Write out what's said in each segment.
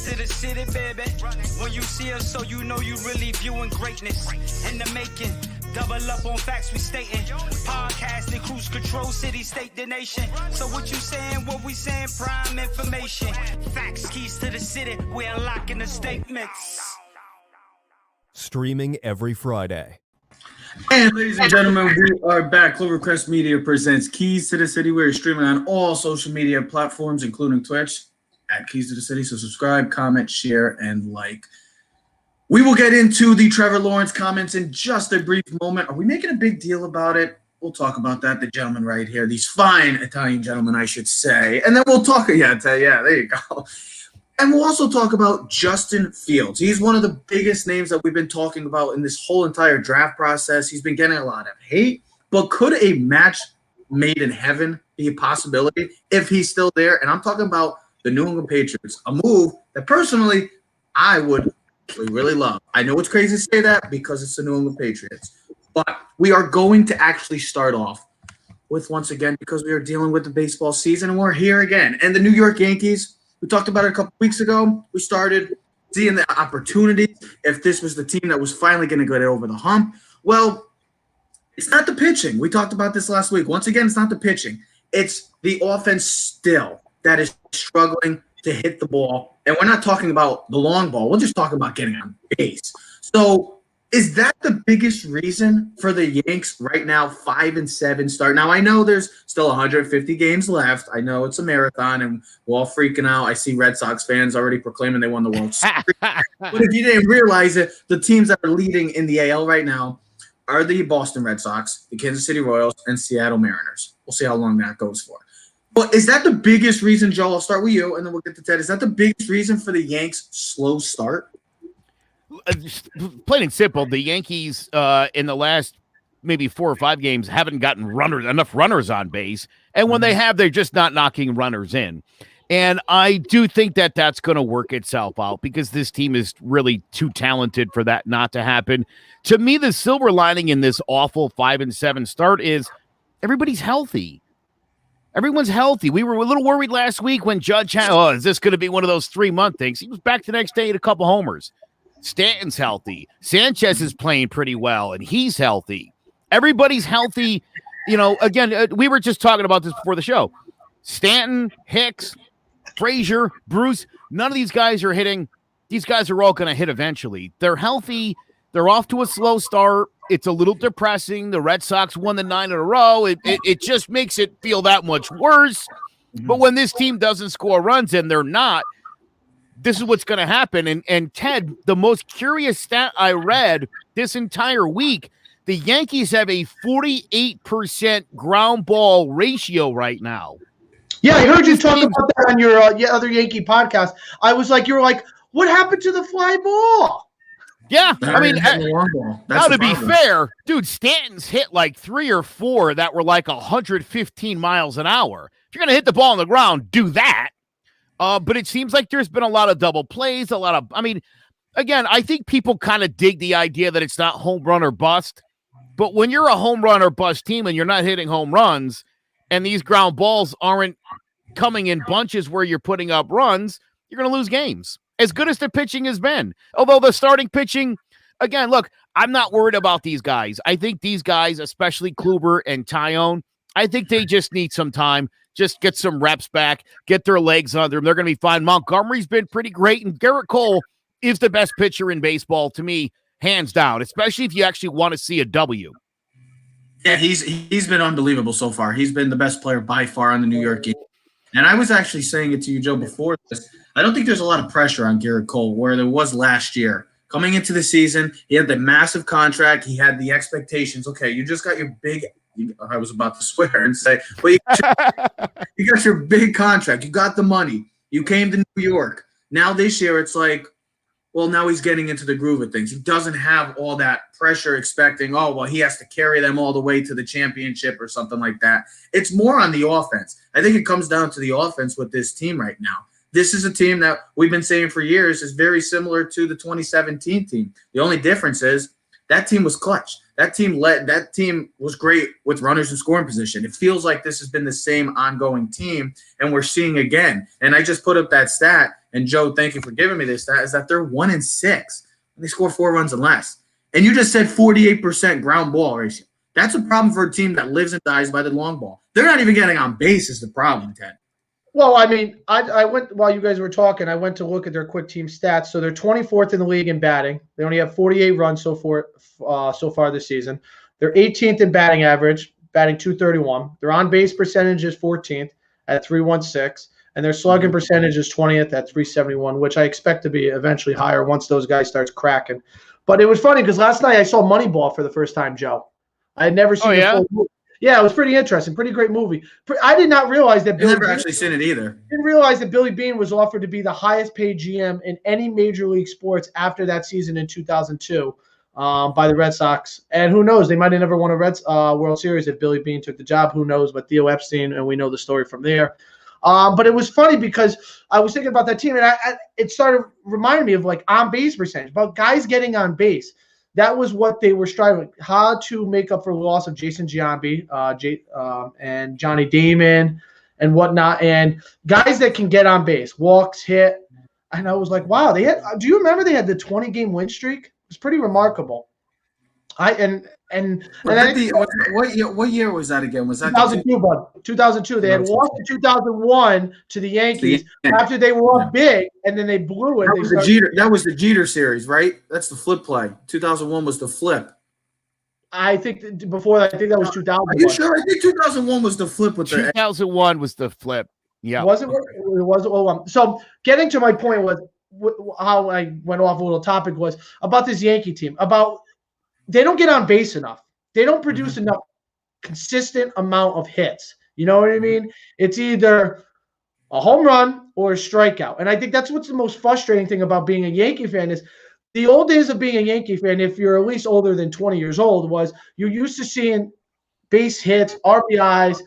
to the city, baby. When you see us, so you know you really viewing greatness in the making. Double up on facts we stating. Podcasting, cruise control, city, state, the nation. So what you saying, what we saying, prime information. Facts, keys to the city, we unlocking the statements. Streaming every Friday. And ladies and gentlemen, we are back. Clovercrest Media presents Keys to the City. We're streaming on all social media platforms, including Twitch, at Keys to the City. So subscribe, comment, share, and like. We will get into the Trevor Lawrence comments in just a brief moment. Are we making a big deal about it? We'll talk about that. The gentleman right here, these fine Italian gentlemen, I should say. And then we'll talk, yeah, there you go. And we'll also talk about Justin Fields. He's one of the biggest names that we've been talking about in this whole entire draft process. He's been getting a lot of hate, but could a match made in heaven be a possibility if he's still there? And I'm talking about the New England Patriots, a move that personally I would really love. I know it's crazy to say that because it's the New England Patriots, but we are going to actually start off with, once again, because we are dealing with the baseball season and we're here again. And the New York Yankees, we talked about it a couple weeks ago. We started seeing the opportunities if this was the team that was finally going to get over the hump. Well, it's not the pitching. We talked about this last week. Once again, it's not the pitching. It's the offense still that is struggling to hit the ball. And we're not talking about the long ball. We're just talking about getting on base. So is that the biggest reason for the Yanks right now, 5-7 start? Now, I know there's still 150 games left. I know it's a marathon, and we're all freaking out. I see Red Sox fans already proclaiming they won the World Series. But if you didn't realize it, the teams that are leading in the AL right now are the Boston Red Sox, the Kansas City Royals, and Seattle Mariners. We'll see how long that goes for. But is that the biggest reason, Joel? I'll start with you, and then we'll get to Ted. Is that the biggest reason for the Yanks' slow start? Plain and simple, the Yankees in the last maybe 4 or 5 games haven't gotten enough runners on base. And when they have, they're just not knocking runners in. And I do think that that's going to work itself out because this team is really too talented for that not to happen. To me, the silver lining in this awful 5-7 start is everybody's healthy. Everyone's healthy. We were a little worried last week when Judge had, is this going to be one of those 3-month things? He was back the next day at a couple homers. Stanton's healthy. Sanchez is playing pretty well, and he's healthy. Everybody's healthy. You know, again, we were just talking about this before the show. Stanton, Hicks, Frazier, Bruce, none of these guys are hitting. These guys are all going to hit eventually. They're healthy. They're off to a slow start. It's a little depressing. The Red Sox won the 9 in a row. It just makes it feel that much worse. But when this team doesn't score runs, and they're not, this is what's going to happen. And Ted, the most curious stat I read this entire week, the Yankees have a 48% ground ball ratio right now. Yeah, I heard you talk about that on your other Yankee podcast. I was like, you were like, what happened to the fly ball? Yeah, I mean, now to be fair, dude, Stanton's hit like 3 or 4 that were like 115 miles an hour. If you're going to hit the ball on the ground, do that. But it seems like there's been a lot of double plays, again, I think people kind of dig the idea that it's not home run or bust. But when you're a home run or bust team and you're not hitting home runs and these ground balls aren't coming in bunches where you're putting up runs, you're going to lose games. As good as the pitching has been. Although the starting pitching, again, look, I'm not worried about these guys. I think these guys, especially Kluber and Tyone, I think they just need some time. Just get some reps back, get their legs under them. They're going to be fine. Montgomery's been pretty great, and Garrett Cole is the best pitcher in baseball to me, hands down, especially if you actually want to see a W. Yeah, he's been unbelievable so far. He's been the best player by far on the New York Yankees. And I was actually saying it to you, Joe, before this. I don't think there's a lot of pressure on Garrett Cole where there was last year. Coming into the season, he had the massive contract. He had the expectations. Okay, you just got your big – I was about to swear and say, well, you got your big contract. You got the money. You came to New York. Now this year it's like, well, now he's getting into the groove of things. He doesn't have all that pressure expecting, oh, well, he has to carry them all the way to the championship or something like that. It's more on the offense. I think it comes down to the offense with this team right now. This is a team that we've been saying for years is very similar to the 2017 team. The only difference is that team was clutch. That team was great with runners in scoring position. It feels like this has been the same ongoing team, and we're seeing again. And I just put up that stat. and Joe, thank you for giving me this stat, is that they're 1-6 when they score 4 runs and less. And you just said 48% ground ball ratio. That's a problem for a team that lives and dies by the long ball. They're not even getting on base is the problem, Ted. Well, I mean, I went while you guys were talking. I went to look at their quick team stats. So they're 24th in the league in batting. They only have 48 runs so far this season. They're 18th in batting average, batting 231. Their on base percentage is 14th at 316, and their slugging percentage is 20th at 371, which I expect to be eventually higher once those guys start cracking. But it was funny because last night I saw Moneyball for the first time, Joe. I had never seen the full movie. Yeah, it was pretty interesting. Pretty great movie. I did not realize that I've never actually seen it either. Didn't realize that Billy Beane was offered to be the highest paid GM in any major league sports after that season in 2002 by the Red Sox. And who knows? They might have never won a World Series if Billy Beane took the job. Who knows? But Theo Epstein, and we know the story from there. But it was funny because I was thinking about that team, and it started reminding me of like on base percentage, about guys getting on base. That was what they were striving, how to make up for the loss of Jason Giambi, and Johnny Damon and whatnot, and guys that can get on base, walks, hit. And I was like, wow, do you remember they had the 20-game win streak? It was pretty remarkable. What year was that again? Was that 2002, bud? 2002. They had lost in 2001 to the Yankees after they were up big, and then they blew it. That was the Jeter series, right? That's the flip play. 2001 was the flip. I think before that, I think that was 2000. Are you sure? I think 2001 was the flip with 2001 was the flip. Yeah. Was it? It was. So getting to my point was how I went off a little topic was about this Yankee team, about they don't get on base enough. They don't produce enough consistent amount of hits. You know what I mean? It's either a home run or a strikeout. And I think that's what's the most frustrating thing about being a Yankee fan is the old days of being a Yankee fan, if you're at least older than 20 years old, was you're used to seeing base hits, RBIs,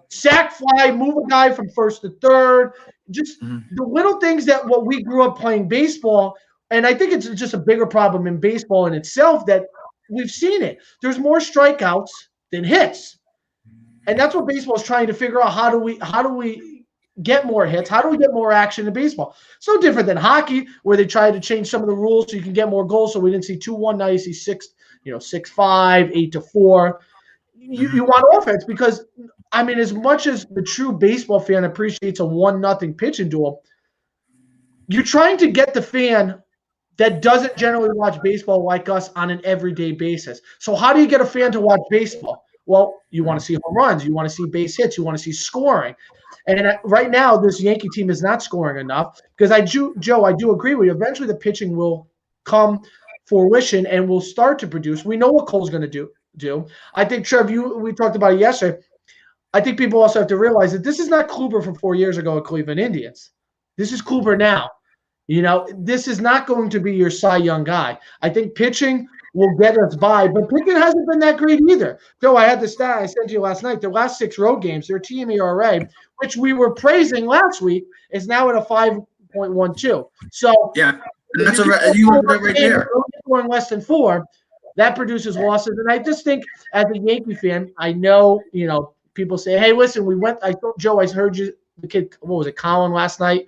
sack fly, move a guy from first to third, just the little things that what we grew up playing baseball. And I think it's just a bigger problem in baseball in itself that we've seen it. There's more strikeouts than hits. And that's what baseball is trying to figure out. How do we get more hits? How do we get more action in baseball? So different than hockey, where they tried to change some of the rules so you can get more goals. So we didn't see 2-1, now you see 6-5, 8-4. You want offense because, I mean, as much as the true baseball fan appreciates a 1-0 pitching duel, you're trying to get the fan that doesn't generally watch baseball like us on an everyday basis. So how do you get a fan to watch baseball? Well, you want to see home runs. You want to see base hits. You want to see scoring. And right now, this Yankee team is not scoring enough because Joe, I do agree with you. Eventually, the pitching will come fruition and will start to produce. We know what Cole's going to do. I think, Trev, we talked about it yesterday. I think people also have to realize that this is not Kluber from 4 years ago at Cleveland Indians. This is Kluber now. This is not going to be your Cy Young guy. I think pitching will get us by, but pitching hasn't been that great either. Joe, I had the stat I sent you last night. Their last 6 road games, their team ERA, which we were praising last week, is now at a 5.12. So yeah, that's you look at it right there. Scoring less than 4, that produces losses. And I just think, as a Yankee fan, I know people say, "Hey, listen, Joe, I heard you, the kid, what was it, Colin last night?"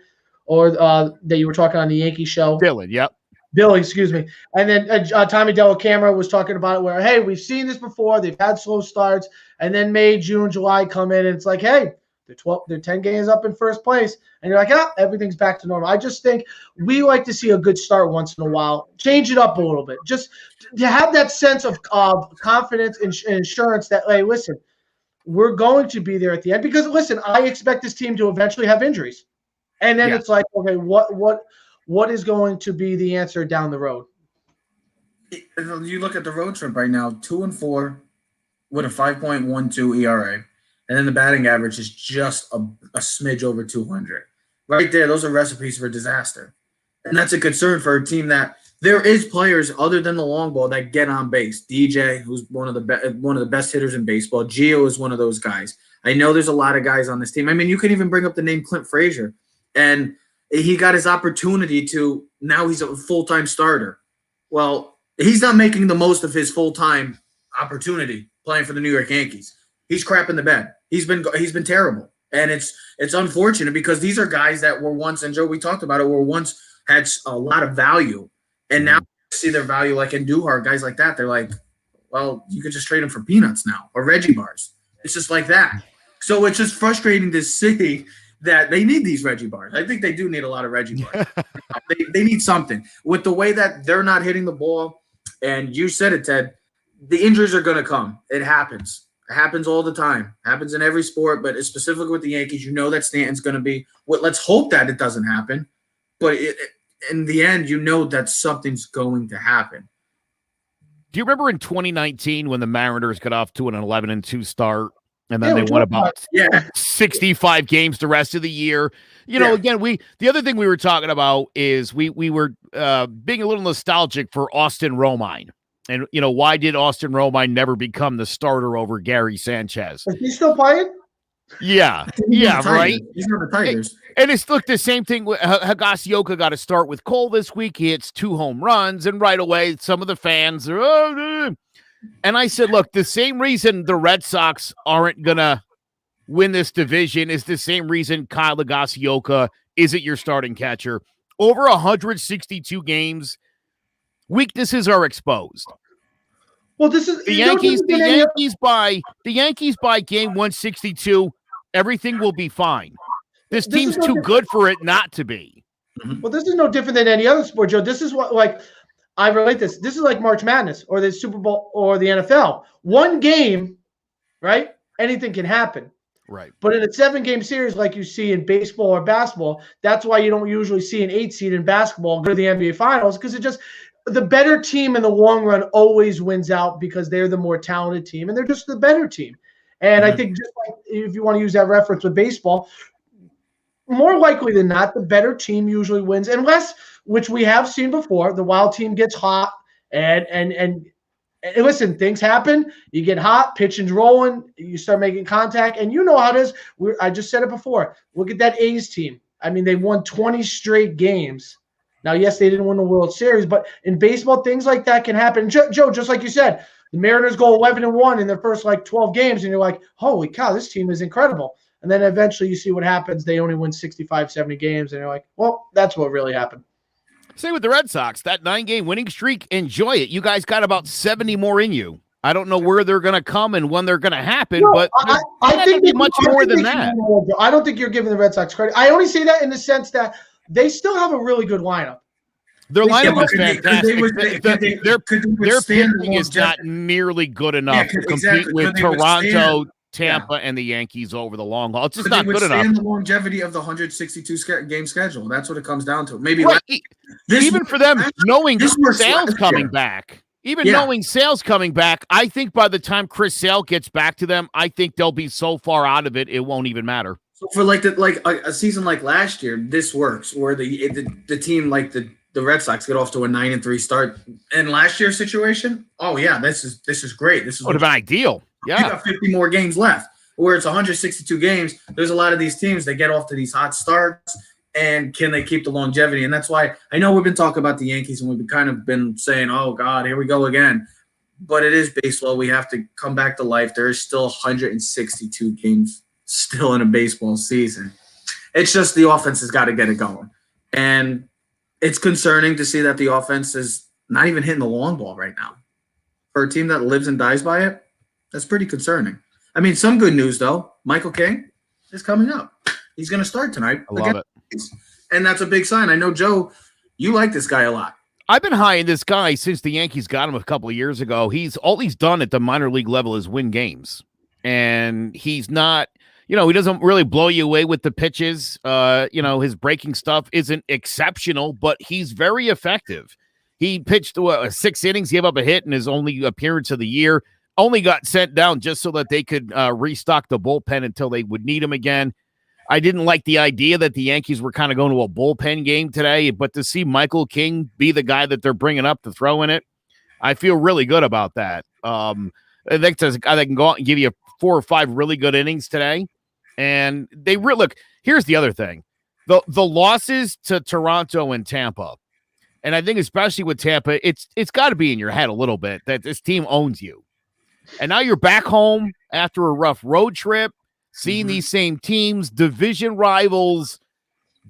Or that you were talking on the Yankee show. Billy, excuse me. And then Tommy Della Camera was talking about it where, hey, we've seen this before. They've had slow starts. And then May, June, July come in, and it's like, hey, they're 10 games up in first place. And you're like, everything's back to normal. I just think we like to see a good start once in a while. Change it up a little bit. Just to have that sense of confidence and insurance that, hey, listen, we're going to be there at the end. Because, listen, I expect this team to eventually have injuries. And then it's like, okay, what is going to be the answer down the road? You look at the road trip right now, 2-4 with a 5.12 ERA, and then the batting average is just a smidge over 200. Right there, those are recipes for disaster. And that's a concern for a team that there is players other than the long ball that get on base. DJ, who's one of the best hitters in baseball. Gio is one of those guys. I know there's a lot of guys on this team. I mean, you can even bring up the name Clint Frazier. And he got his opportunity to – now he's a full-time starter. Well, he's not making the most of his full-time opportunity playing for the New York Yankees. He's crapping the bed. He's been terrible. And it's unfortunate because these are guys that were once, and Joe, we talked about it, were once had a lot of value, and now see their value like in Duhar, guys like that. They're like, well, you could just trade them for peanuts now or Reggie bars. It's just like that. So it's just frustrating to see that they need these Reggie bars. I think they do need a lot of Reggie bars. they need something. With the way that they're not hitting the ball, and you said it, Ted, the injuries are going to come. It happens. It happens all the time. It happens in every sport, but specifically with the Yankees, you know that Stanton's going to be – let's hope that it doesn't happen. But in the end, you know that something's going to happen. Do you remember in 2019 when the Mariners got off to an 11-2 start, and then they won about 65 games the rest of the year? You know, again, the other thing we were talking about is we were being a little nostalgic for Austin Romine. And, you know, why did Austin Romine never become the starter over Gary Sanchez? Is he still playing? Yeah, right? He's on the Tigers. And it's look the same thing. Hagasioka got to start with Cole this week. He hits 2 home runs, and right away, some of the fans are, and I said, look, the same reason the Red Sox aren't going to win this division is the same reason Kyle Hagasioka isn't your starting catcher. Over 162 games, weaknesses are exposed. Well, this is The Yankees by game 162, everything will be fine. This team's too good for it not to be. Well, this is no different than any other sport, Joe. This is what, like, I relate this. This is like March Madness or the Super Bowl or the NFL. One game, right? Anything can happen. Right. But in a 7-game series like you see in baseball or basketball, that's why you don't usually see an 8 seed in basketball go to the NBA Finals, because the better team in the long run always wins out because they're the more talented team and they're just the better team. And I think just like if you want to use that reference with baseball, more likely than not, the better team usually wins, unless, which we have seen before, the wild team gets hot and listen, things happen. You get hot, pitching's rolling, you start making contact, and you know how it is. I just said it before. Look at that A's team. I mean, they won 20 straight games. Now, yes, they didn't win the World Series, but in baseball, things like that can happen. Joe, just like you said, the Mariners go 11-1 in their first 12 games, and you're like, holy cow, this team is incredible. And then eventually you see what happens. They only win 65, 70 games, and you're like, well, that's what really happened. Same with the Red Sox. That 9-game winning streak, enjoy it. You guys got about 70 more in you. I don't know where they're going to come and when they're going to happen, but I think much more than that. I don't think you're giving the Red Sox credit. I only say that in the sense that they still have a really good lineup. Their lineup is fantastic. Their pitching is not nearly good enough to compete with Toronto, Tampa, and the Yankees over the long haul. It's just not good enough. The longevity of the 162-game schedule. That's what it comes down to. Maybe even for them, knowing Sale's coming back. Knowing Sale's coming back, I think by the time Chris Sale gets back to them, I think they'll be so far out of it, it won't even matter. So for a season like last year, this works. Where the team like the Red Sox get off to a 9-3 start. In last year's situation, oh yeah, this is great. This would have been ideal. Yeah, you got 50 more games left. Where it's 162 games, there's a lot of these teams that get off to these hot starts. And can they keep the longevity? And that's why I know we've been talking about the Yankees and we've kind of been saying, oh, God, here we go again. But it is baseball. We have to come back to life. There is still 162 games still in a baseball season. It's just the offense has got to get it going. And it's concerning to see that the offense is not even hitting the long ball right now. For a team that lives and dies by it, that's pretty concerning. I mean, some good news, though. Michael King is coming up. He's going to start tonight. I love it. And that's a big sign. I know, Joe, you like this guy a lot. I've been high in this guy since the Yankees got him a couple of years ago. All he's done at the minor league level is win games. And he's not, he doesn't really blow you away with the pitches. His breaking stuff isn't exceptional, but he's very effective. He pitched 6 innings, gave up a hit in his only appearance of the year. Only got sent down just so that they could restock the bullpen until they would need him again. I didn't like the idea that the Yankees were kind of going to a bullpen game today, but to see Michael King be the guy that they're bringing up to throw in it, I feel really good about that. I think there's a guy that can go out and give you 4 or 5 really good innings today. And they look, here's the other thing. The losses to Toronto and Tampa, and I think especially with Tampa, it's got to be in your head a little bit that this team owns you. And now you're back home after a rough road trip. seeing these same teams, division rivals.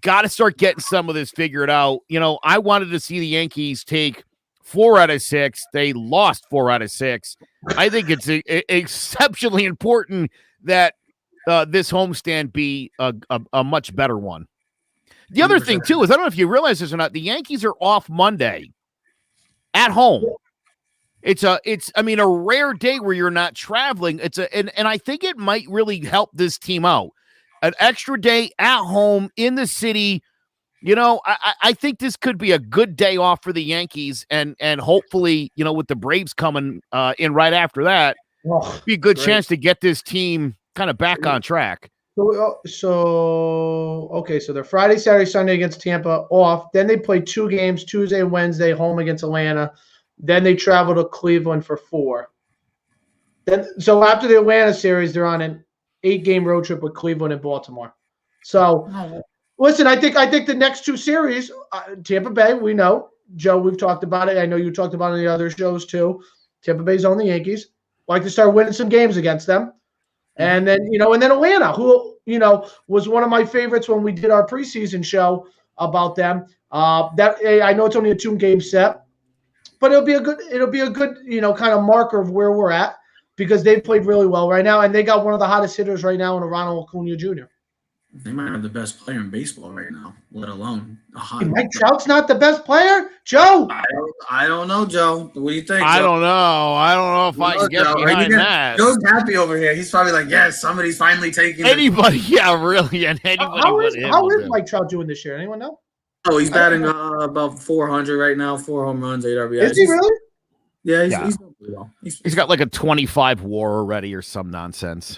Got to start getting some of this figured out. I wanted to see the Yankees take 4 out of 6. They lost 4 out of 6. I think it's exceptionally important that this homestand be a much better one. The other thing, too, is I don't know if you realize this or not, the Yankees are off Monday at home. It's a rare day where you're not traveling. And I think it might really help this team out. An extra day at home in the city. I think this could be a good day off for the Yankees, and hopefully, with the Braves coming in right after that, be a good chance to get this team kind of back on track. So they're Friday, Saturday, Sunday against Tampa off. Then they play 2 games, Tuesday and Wednesday, home against Atlanta. Then they travel to Cleveland for 4. So after the Atlanta series, they're on an 8-game road trip with Cleveland and Baltimore. So, listen, I think the next 2 series, Tampa Bay, we know. Joe, we've talked about it. I know you talked about it in the other shows too. Tampa Bay's on the Yankees. Like to start winning some games against them. And then, and then Atlanta, who, was one of my favorites when we did our preseason show about them. I know it's only a 2-game set, but it'll be a good, kind of marker of where we're at, because they've played really well right now, and they got one of the hottest hitters right now in Ronald Acuna Jr. They might have the best player in baseball right now, let alone a hot. Mike Trout's not the best player, Joe. I don't know, Joe. What do you think? I Joe? don't know if I can get behind that. Joe's happy over here. He's probably like, yes, somebody's finally taking anybody. Yeah, really, and anybody. How is Mike Trout doing this year? Anyone know? Oh, he's batting about 400 right now. 4 home runs, 8 RBIs. Is he really? Yeah, he's doing pretty well. He's got like a 25 WAR already or some nonsense.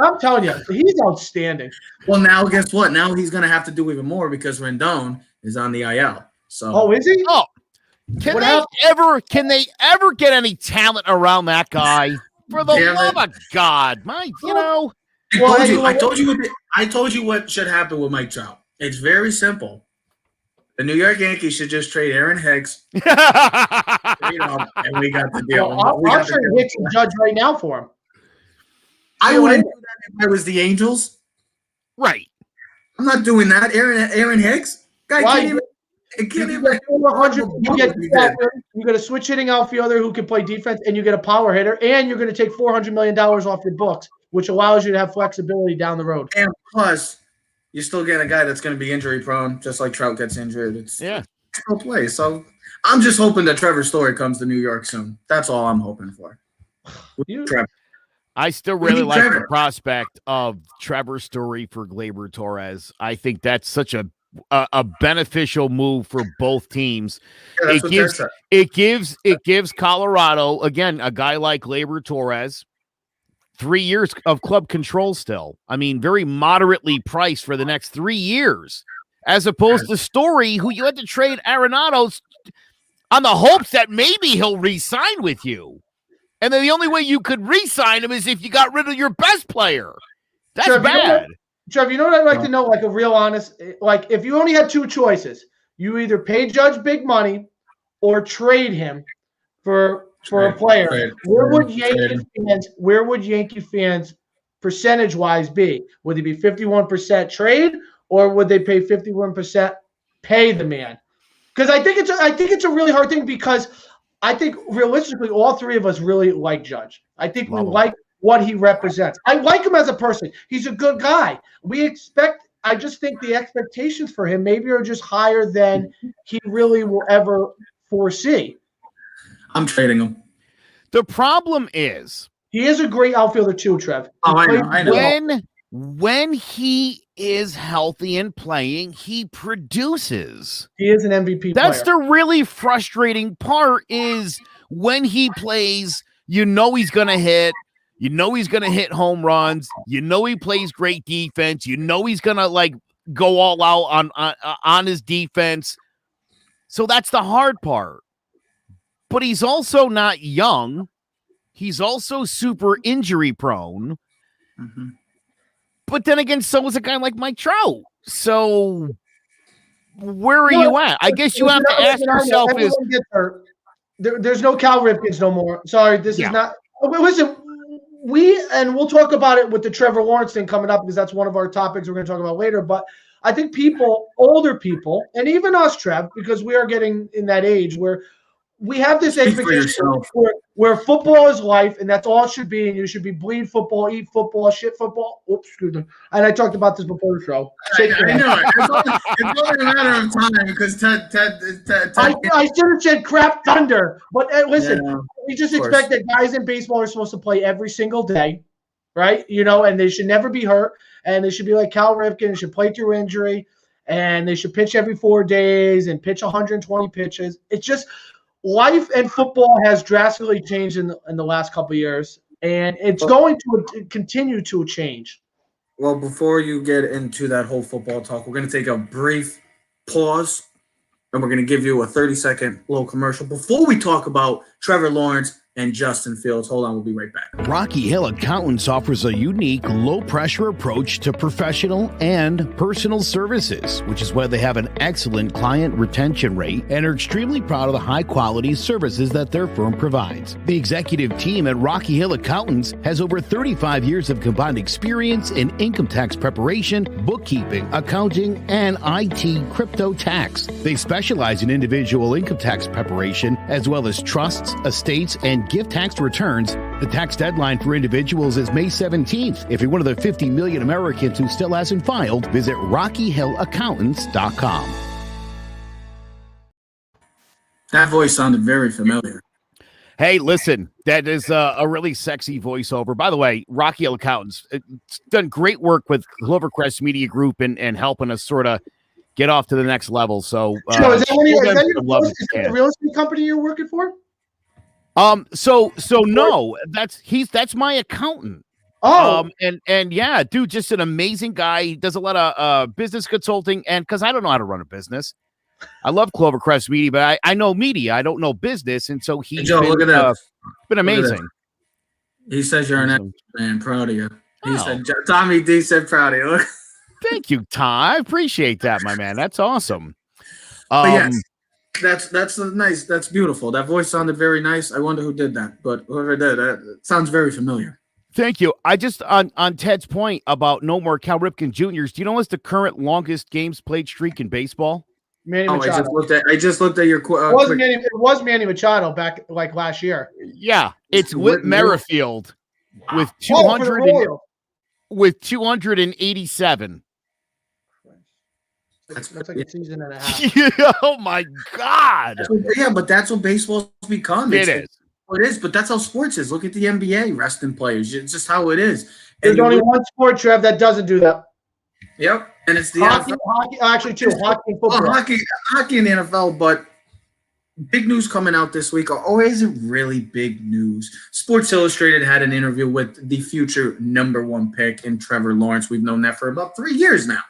I'm telling you, he's outstanding. Well, now guess what? Now he's going to have to do even more because Rendon is on the IL. So, is he? Oh, can they ever get any talent around that guy? For the love of God, Mike. I told you what should happen with Mike Trout. It's very simple. The New York Yankees should just trade Aaron Hicks. And we got the deal. I'll trade Hicks and Judge right now for him. I wouldn't do that if I was the Angels. Right. I'm not doing that. Aaron Hicks? Guy can't even. You get a switch hitting outfielder who can play defense, and you get a power hitter, and you're going to take $400 million off your books, which allows you to have flexibility down the road. And plus, you're still getting a guy that's going to be injury prone, just like Trout gets injured. It's still play. So I'm just hoping that Trevor Story comes to New York soon. That's all I'm hoping for. Trevor. I still really like the prospect of Trevor Story for Gleyber Torres. I think that's such a beneficial move for both teams. Yeah, it gives Colorado, again, a guy like Gleyber Torres, 3 years of club control still. I mean, very moderately priced for the next 3 years, as opposed to Story, who you had to trade Arenado's on the hopes that maybe he'll re-sign with you. And then the only way you could re-sign him is if you got rid of your best player. That's bad. Trevor, you know what I'd like to know, like a real honest, like if you only had 2 choices, you either pay Judge big money or trade him for a player. Where would Yankee fans percentage-wise be? Would they be 51% trade, or would they pay 51% pay the man? Because I think it's a really hard thing, because I think realistically all 3 of us really like Judge. I think we like what he represents. I like him as a person. He's a good guy. I just think the expectations for him maybe are just higher than he really will ever foresee. I'm trading him. The problem is he is a great outfielder too, Trev. I know. When he is healthy and playing, he produces. He is an MVP That's player. the really frustrating part, is when he plays, he's going to hit. He's going to hit home runs. He plays great defense. He's going to go all out on his defense. So that's the hard part. But he's also not young. He's also super injury prone. Mm-hmm. But then again, so is a guy like Mike Trout. So where are you at? I guess you have to ask yourself there's no Cal Ripkins no more. Sorry, this is not. Listen, we'll talk about it with the Trevor Lawrence thing coming up because that's one of our topics we're going to talk about later. But I think older people, and even us, Trev, because we are getting in that age where we have this expectation where football is life, and that's all it should be. And you should be bleed football, eat football, shit football. Oops, excuse me. And I talked about this before the show. I know. It's only a matter of time because I should have said crap thunder. But listen, we just expect that guys in baseball are supposed to play every single day, right? And they should never be hurt. And they should be like Cal Ripken. They should play through injury. And they should pitch every 4 days and pitch 120 pitches. It's just – life and football has drastically changed in the last couple of years, and it's going to continue to change. Well, before you get into that whole football talk, we're going to take a brief pause, and we're going to give you a 30-second little commercial before we talk about Trevor Lawrence and Justin Fields. Hold on, we'll be right back. Rocky Hill Accountants offers a unique, low-pressure approach to professional and personal services, which is why they have an excellent client retention rate and are extremely proud of the high-quality services that their firm provides. The executive team at Rocky Hill Accountants has over 35 years of combined experience in income tax preparation, bookkeeping, accounting, and IT crypto tax. They specialize in individual income tax preparation, as well as trusts, estates, and gift tax returns. The tax deadline for individuals is May 17th. If you're one of the 50 million Americans who still hasn't filed, visit RockyHillAccountants.com. That voice sounded very familiar. Hey, listen, that is a really sexy voiceover. By the way, Rocky Hill Accountants, it's done great work with Clovercrest Media Group and helping us sort of get off to the next level. So, is that a real estate company you're working for? So no, that's my accountant. Oh, and yeah, dude, just an amazing guy. He does a lot of business consulting, and because I don't know how to run a business, I love Clovercrest Media, but I know media, I don't know business, and so he's look at that. Been amazing. He says you're an excellent man, proud of you. He said, Tommy D said proud of you. Thank you, Tom. I appreciate that, my man. That's awesome. But yes. That's nice. That's beautiful. That voice sounded very nice. I wonder who did that, but whoever did that sounds very familiar. Thank you. I just on Ted's point about no more Cal Ripken Juniors. Do you know what's the current longest games played streak in baseball? Manny Machado. I just looked at your. It was Manny Machado back like last year. Yeah, it's Whit Merrifield with 200 with 287. That's like a season and a half. Oh my God! But that's what baseball's become. It is, but that's how sports is. Look at the NBA, resting players. It's just how it is. There's only one sport, Trev, that doesn't do that. Yep, and it's the hockey. Actually, two hockey and football. Hockey in the NFL, but big news coming out this week. Isn't really big news. Sports Illustrated had an interview with the future #1 pick in Trevor Lawrence. We've known that for about 3 years now.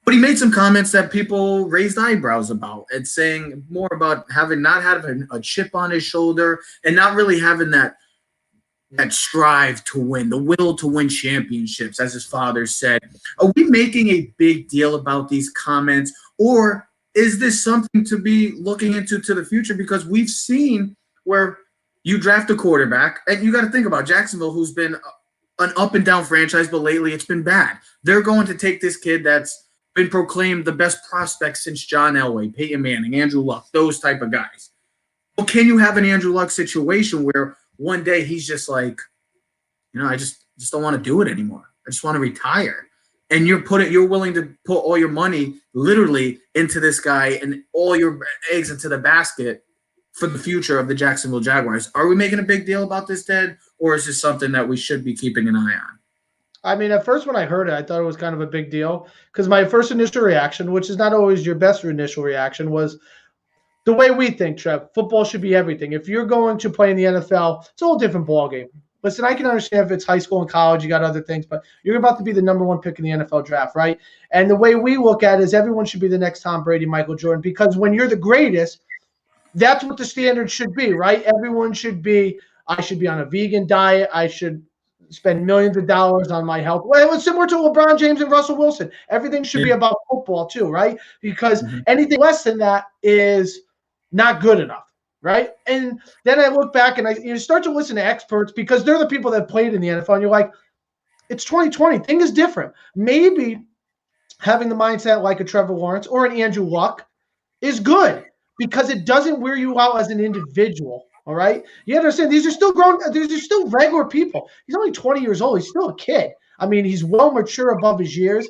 But he made some comments that people raised eyebrows about. It's saying more about not having a chip on his shoulder and not really having that strive to win, the will to win championships, as his father said. Are we making a big deal about these comments, or is this something to be looking into the future? Because we've seen where you draft a quarterback, and you got to think about Jacksonville, who's been an up and down franchise, but lately it's been bad. They're going to take this kid that's been proclaimed the best prospect since John Elway, Peyton Manning, Andrew Luck, those type of guys. Well, can you have an Andrew Luck situation where one day he's just like, I just don't want to do it anymore. I just want to retire. And you're willing to put all your money literally into this guy and all your eggs into the basket for the future of the Jacksonville Jaguars. Are we making a big deal about this, Ted, or is this something that we should be keeping an eye on? I mean, at first when I heard it, I thought it was kind of a big deal because my first initial reaction, which is not always your best initial reaction, was the way we think, Trev. Football should be everything. If you're going to play in the NFL, it's a whole different ballgame. Listen, I can understand if it's high school and college, you got other things, but you're about to be the #1 pick in the NFL draft, right? And the way we look at it is everyone should be the next Tom Brady, Michael Jordan, because when you're the greatest, that's what the standard should be, right? Everyone should be, I should be on a vegan diet. I should spend millions of dollars on my health. Well, it's similar to LeBron James and Russell Wilson. Everything should be about football too, right? Because anything less than that is not good enough. right? And then I look back and you start to listen to experts because they're the people that played in the NFL. And you're like, it's 2020. Thing is different. Maybe having the mindset like a Trevor Lawrence or an Andrew Luck is good because it doesn't wear you out as an individual. All right. You understand? These are still these are still regular people. He's only 20 years old. He's still a kid. I mean, he's well mature above his years.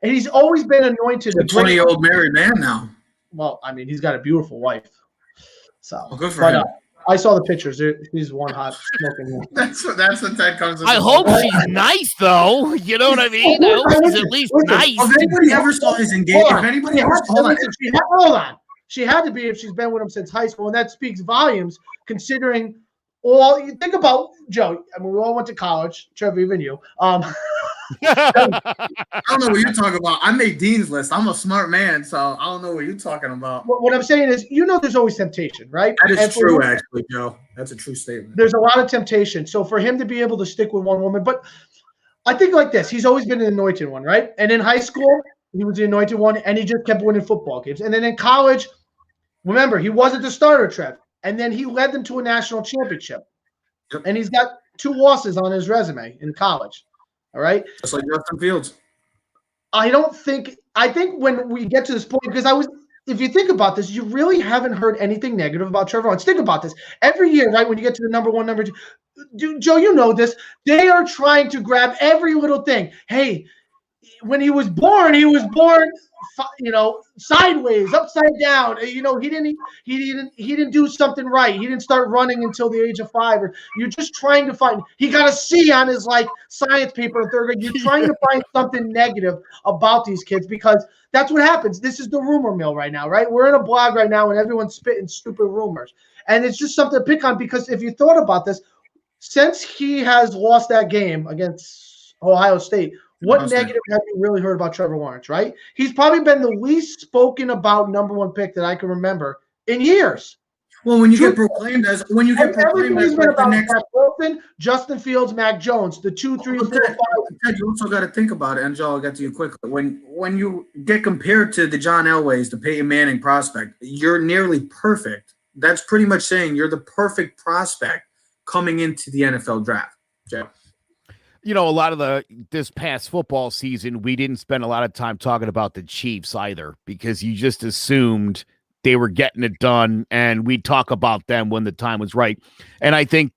And he's always been anointed a 20-year-old married man now. Well, I mean, he's got a beautiful wife. So, well, good for him. I saw the pictures. She's one hot smoking. That's what Ted comes. I hope she's nice, though. You know what I mean? I hope she's at least nice. If anybody ever saw his engagement, hold on. She had to be if she's been with him since high school, and that speaks volumes. Considering all you think about, Joe. I mean, we all went to college. Trevor, even you. I don't know what you're talking about. I made Dean's List. I'm a smart man, so I don't know what you're talking about. What I'm saying is, there's always temptation, right? That is true, actually, Joe. That's a true statement. There's a lot of temptation. So for him to be able to stick with one woman, but I think like this, he's always been an anointed one, right? And in high school, he was the anointed one, and he just kept winning football games. And then in college, remember, he wasn't the starter, Trev. And then he led them to a national championship. Yep. And he's got 2 losses on his resume in college. All right. Just like Justin Fields. I think when we get to this point, because if you think about this, you really haven't heard anything negative about Trevor Lawrence. Think about this. Every year, right, when you get to the number 1, number 2, Joe, you know this, they are trying to grab every little thing. Hey, when he was born sideways, upside down. He didn't do something right. He didn't start running until the age of 5. Or you're just trying to find. He got a C on his science paper in 3rd grade. You're trying to find something negative about these kids because that's what happens. This is the rumor mill right now, right? We're in a blog right now and everyone's spitting stupid rumors, and it's just something to pick on because if you thought about this, since he has lost that game against Ohio State. What negative have you really heard about Trevor Lawrence, right? He's probably been the least spoken about number 1 pick that I can remember in years. Well, when you get proclaimed as the next Wilson, Justin Fields, Mac Jones, the 2, 3, 4, 5. You also got to think about it, and Joe, I'll get to you quickly. When you get compared to the John Elways, the Peyton Manning prospect, you're nearly perfect. That's pretty much saying you're the perfect prospect coming into the NFL draft, Joe. A lot of this past football season, we didn't spend a lot of time talking about the Chiefs either because you just assumed they were getting it done and we'd talk about them when the time was right. And I think,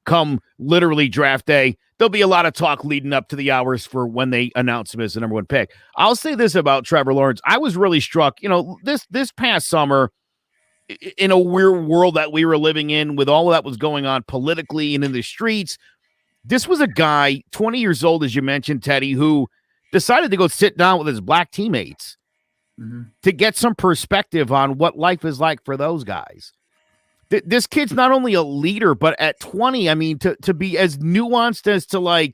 come literally draft day, there'll be a lot of talk leading up to the hours for when they announce him as the number 1 pick. I'll say this about Trevor Lawrence. I was really struck, this past summer in a weird world that we were living in with all of that was going on politically and in the streets. This was a guy, 20 years old, as you mentioned, Teddy, who decided to go sit down with his black teammates to get some perspective on what life is like for those guys. This kid's not only a leader, but at 20, I mean, to be as nuanced as to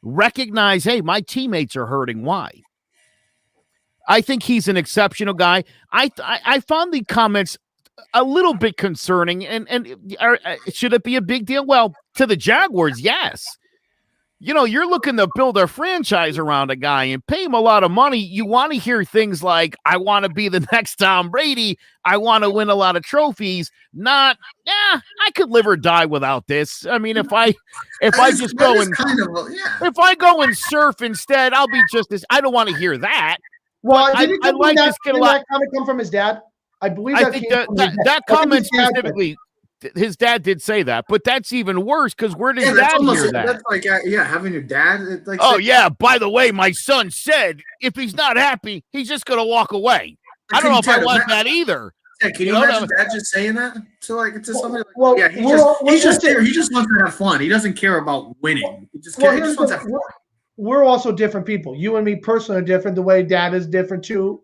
recognize, hey, my teammates are hurting. Why? I think he's an exceptional guy. I found the comments a little bit concerning, and should it be a big deal? Well, to the Jaguars, yes. You're looking to build a franchise around a guy and pay him a lot of money. You want to hear things like, I want to be the next Tom Brady. I want to win a lot of trophies. Not, I could live or die without this. I mean, if I go and surf instead, I'll be just as, I don't want to hear that. Well, I like this kid a lot. That comment come from his dad? I believe that comment specifically, his dad did say that, but that's even worse because where did dad hear that? That's like, having your dad. By the way, my son said if he's not happy, he's just going to walk away. I don't know if I want that either. Yeah, can you imagine dad just saying that to somebody? He just wants to have fun. He doesn't care about winning. He just wants to have fun. We're also different people. You and me personally are different. The way dad is different too.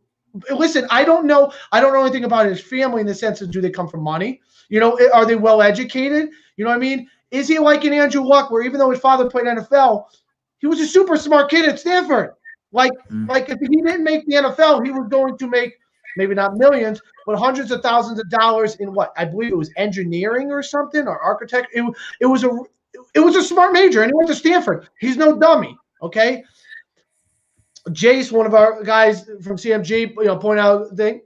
Listen, I don't know anything about his family in the sense of do they come from money? Are they well educated? You know what I mean? Is he like an Andrew Luck, where even though his father played NFL, he was a super smart kid at Stanford? Like if he didn't make the NFL, he was going to make maybe not millions, but hundreds of thousands of dollars in what I believe it was engineering or something or architect. It was a smart major, and he went to Stanford. He's no dummy. Okay. Jace, one of our guys from CMG, point out thing.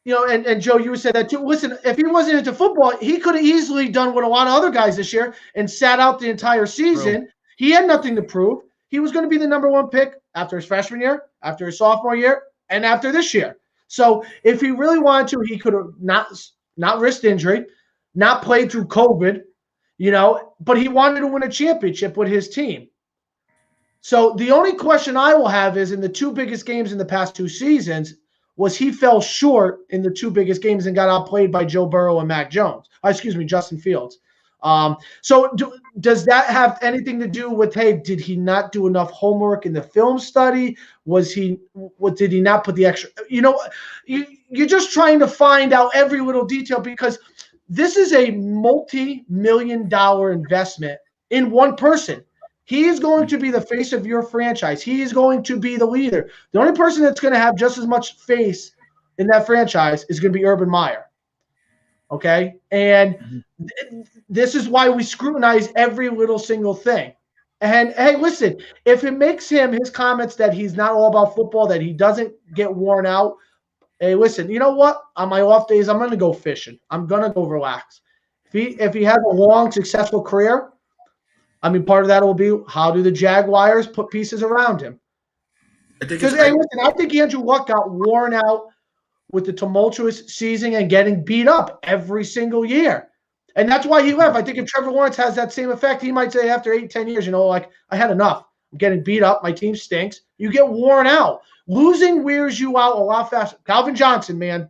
and Joe, you said that too. Listen, if he wasn't into football, he could have easily done what a lot of other guys this year and sat out the entire season. True. He had nothing to prove. He was going to be the number one pick after his freshman year, after his sophomore year, and after this year. So if he really wanted to, he could have not risked injury, not played through COVID, but he wanted to win a championship with his team. So the only question I will have is in the two biggest games in the past two seasons, was he fell short in the two biggest games and got outplayed by Joe Burrow and Mac Jones. Justin Fields. So does that have anything to do with, hey, did he not do enough homework in the film study? Did he not put the extra, you're just trying to find out every little detail because this is a multi-million-dollar investment in one person. He is going to be the face of your franchise. He is going to be the leader. The only person that's going to have just as much face in that franchise is going to be Urban Meyer. Okay? And this is why we scrutinize every little single thing. And, hey, listen, if it makes his comments that he's not all about football, that he doesn't get worn out, hey, listen, you know what? On my off days, I'm going to go fishing. I'm going to go relax. If he has a long, successful career, part of that will be how do the Jaguars put pieces around him? Because, hey, listen, I think Andrew Luck got worn out with the tumultuous season and getting beat up every single year. And that's why he left. I think if Trevor Lawrence has that same effect, he might say after 8-10 years, I had enough. I'm getting beat up. My team stinks. You get worn out. Losing wears you out a lot faster. Calvin Johnson, man,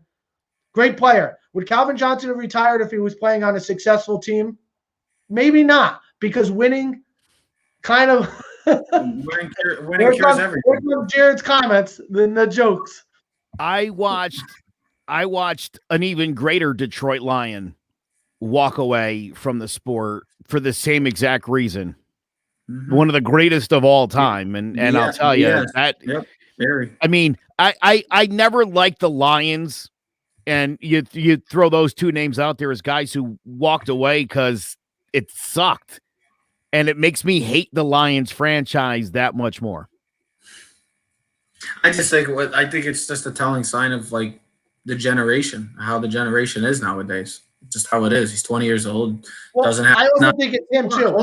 great player. Would Calvin Johnson have retired if he was playing on a successful team? Maybe not, because winning kind of winning cures everything. Here comes Jared's comments than the jokes. I watched an even greater Detroit Lion walk away from the sport for the same exact reason. Mm-hmm. One of the greatest of all time. And I'll tell you that, very. I never liked the Lions, and you throw those two names out there as guys who walked away because it sucked. And it makes me hate the Lions franchise that much more. I think it's just a telling sign of the generation, how the generation is nowadays. Just how it is. He's 20 years old. Well, I also think it's him too.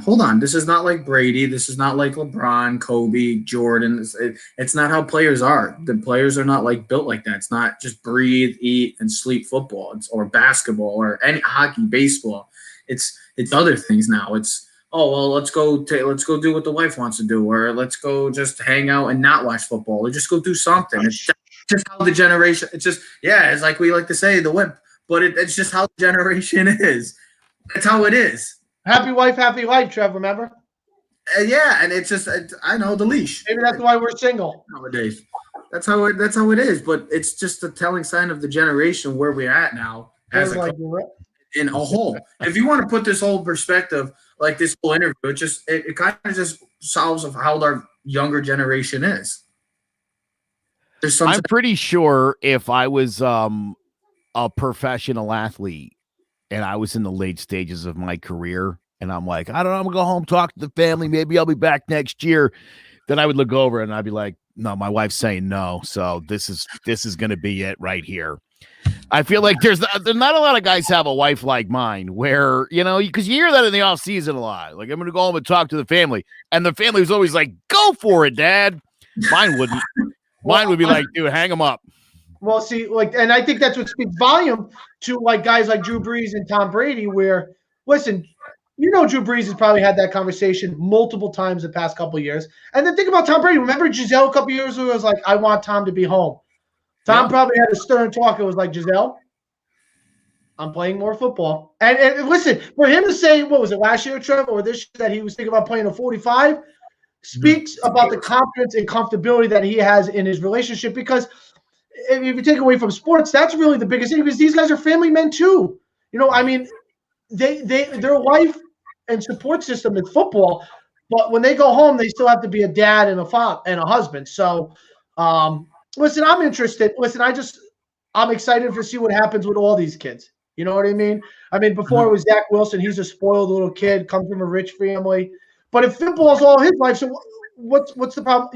Hold on. This is not like Brady. This is not like LeBron, Kobe, Jordan. It's not how players are. The players are not built like that. It's not just breathe, eat, and sleep football. Or basketball or any hockey, baseball. It's other things now. It's let's go do what the wife wants to do, or let's go just hang out and not watch football, or just go do something. It's just how the generation. It's just it's like we like to say the whip. But it's just how the generation is. That's how it is. Happy wife, happy life, Trevor, remember? And it's just, I know, the leash. Maybe that's why we're single. Nowadays. That's how it is. But it's just a telling sign of the generation where we're at now. In a whole. If you want to put this whole perspective, this whole interview, it kind of just solves of how our younger generation is. I'm pretty sure if I was a professional athlete and I was in the late stages of my career and I'm like, I don't know, I'm gonna go home, talk to the family, maybe I'll be back next year, then I would look over and I'd be like, no, my wife's saying no, so this is gonna be it right here. I feel like there's not a lot of guys have a wife like mine where, because you hear that in the off season a lot, like I'm gonna go home and talk to the family, and the family was always like, go for it, Dad. Mine wouldn't. Mine would be like, dude, hang them up. Well, see, and I think that's what speaks volume to guys like Drew Brees and Tom Brady, where, listen, Drew Brees has probably had that conversation multiple times the past couple of years. And then think about Tom Brady. Remember Giselle a couple of years ago was like, I want Tom to be home. Tom probably had a stern talk. It was like, Giselle, I'm playing more football. And listen, for him to say, what was it, last year, Trevor, or this year, that he was thinking about playing a 45, speaks about the confidence and comfortability that he has in his relationship, because if you take away from sports, that's really the biggest thing, because these guys are family men too. Their life and support system is football, but when they go home, they still have to be a dad and a father and a husband. So, listen, I'm interested. Listen, I'm excited to see what happens with all these kids. You know what I mean? Before it was Zach Wilson. He's a spoiled little kid, comes from a rich family. But if football's all his life, so what's the problem?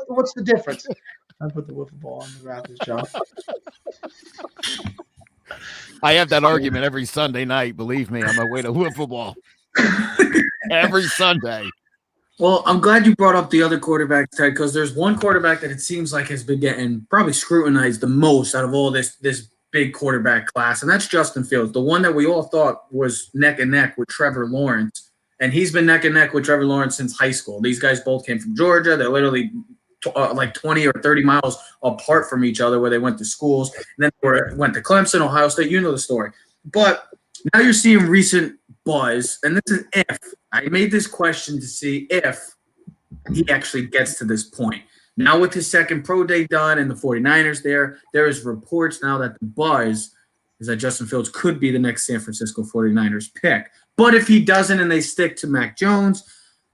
What's the difference? I put the wiffle ball on the Raptors, John. I have that argument every Sunday night. Believe me, on my way to wiffle ball every Sunday. Well, I'm glad you brought up the other quarterbacks, Ted, because there's one quarterback that it seems like has been getting probably scrutinized the most out of all this big quarterback class, and that's Justin Fields, the one that we all thought was neck and neck with Trevor Lawrence, and he's been neck and neck with Trevor Lawrence since high school. These guys both came from Georgia. They're literally like 20 or 30 miles apart from each other where they went to schools, and then they went to Clemson, Ohio State. You know the story. But now you're seeing recent buzz, and this is if. I made this question to see if he actually gets to this point. Now with his second pro day done and the 49ers there is reports now that the buzz is that Justin Fields could be the next San Francisco 49ers pick. But if he doesn't and they stick to Mac Jones,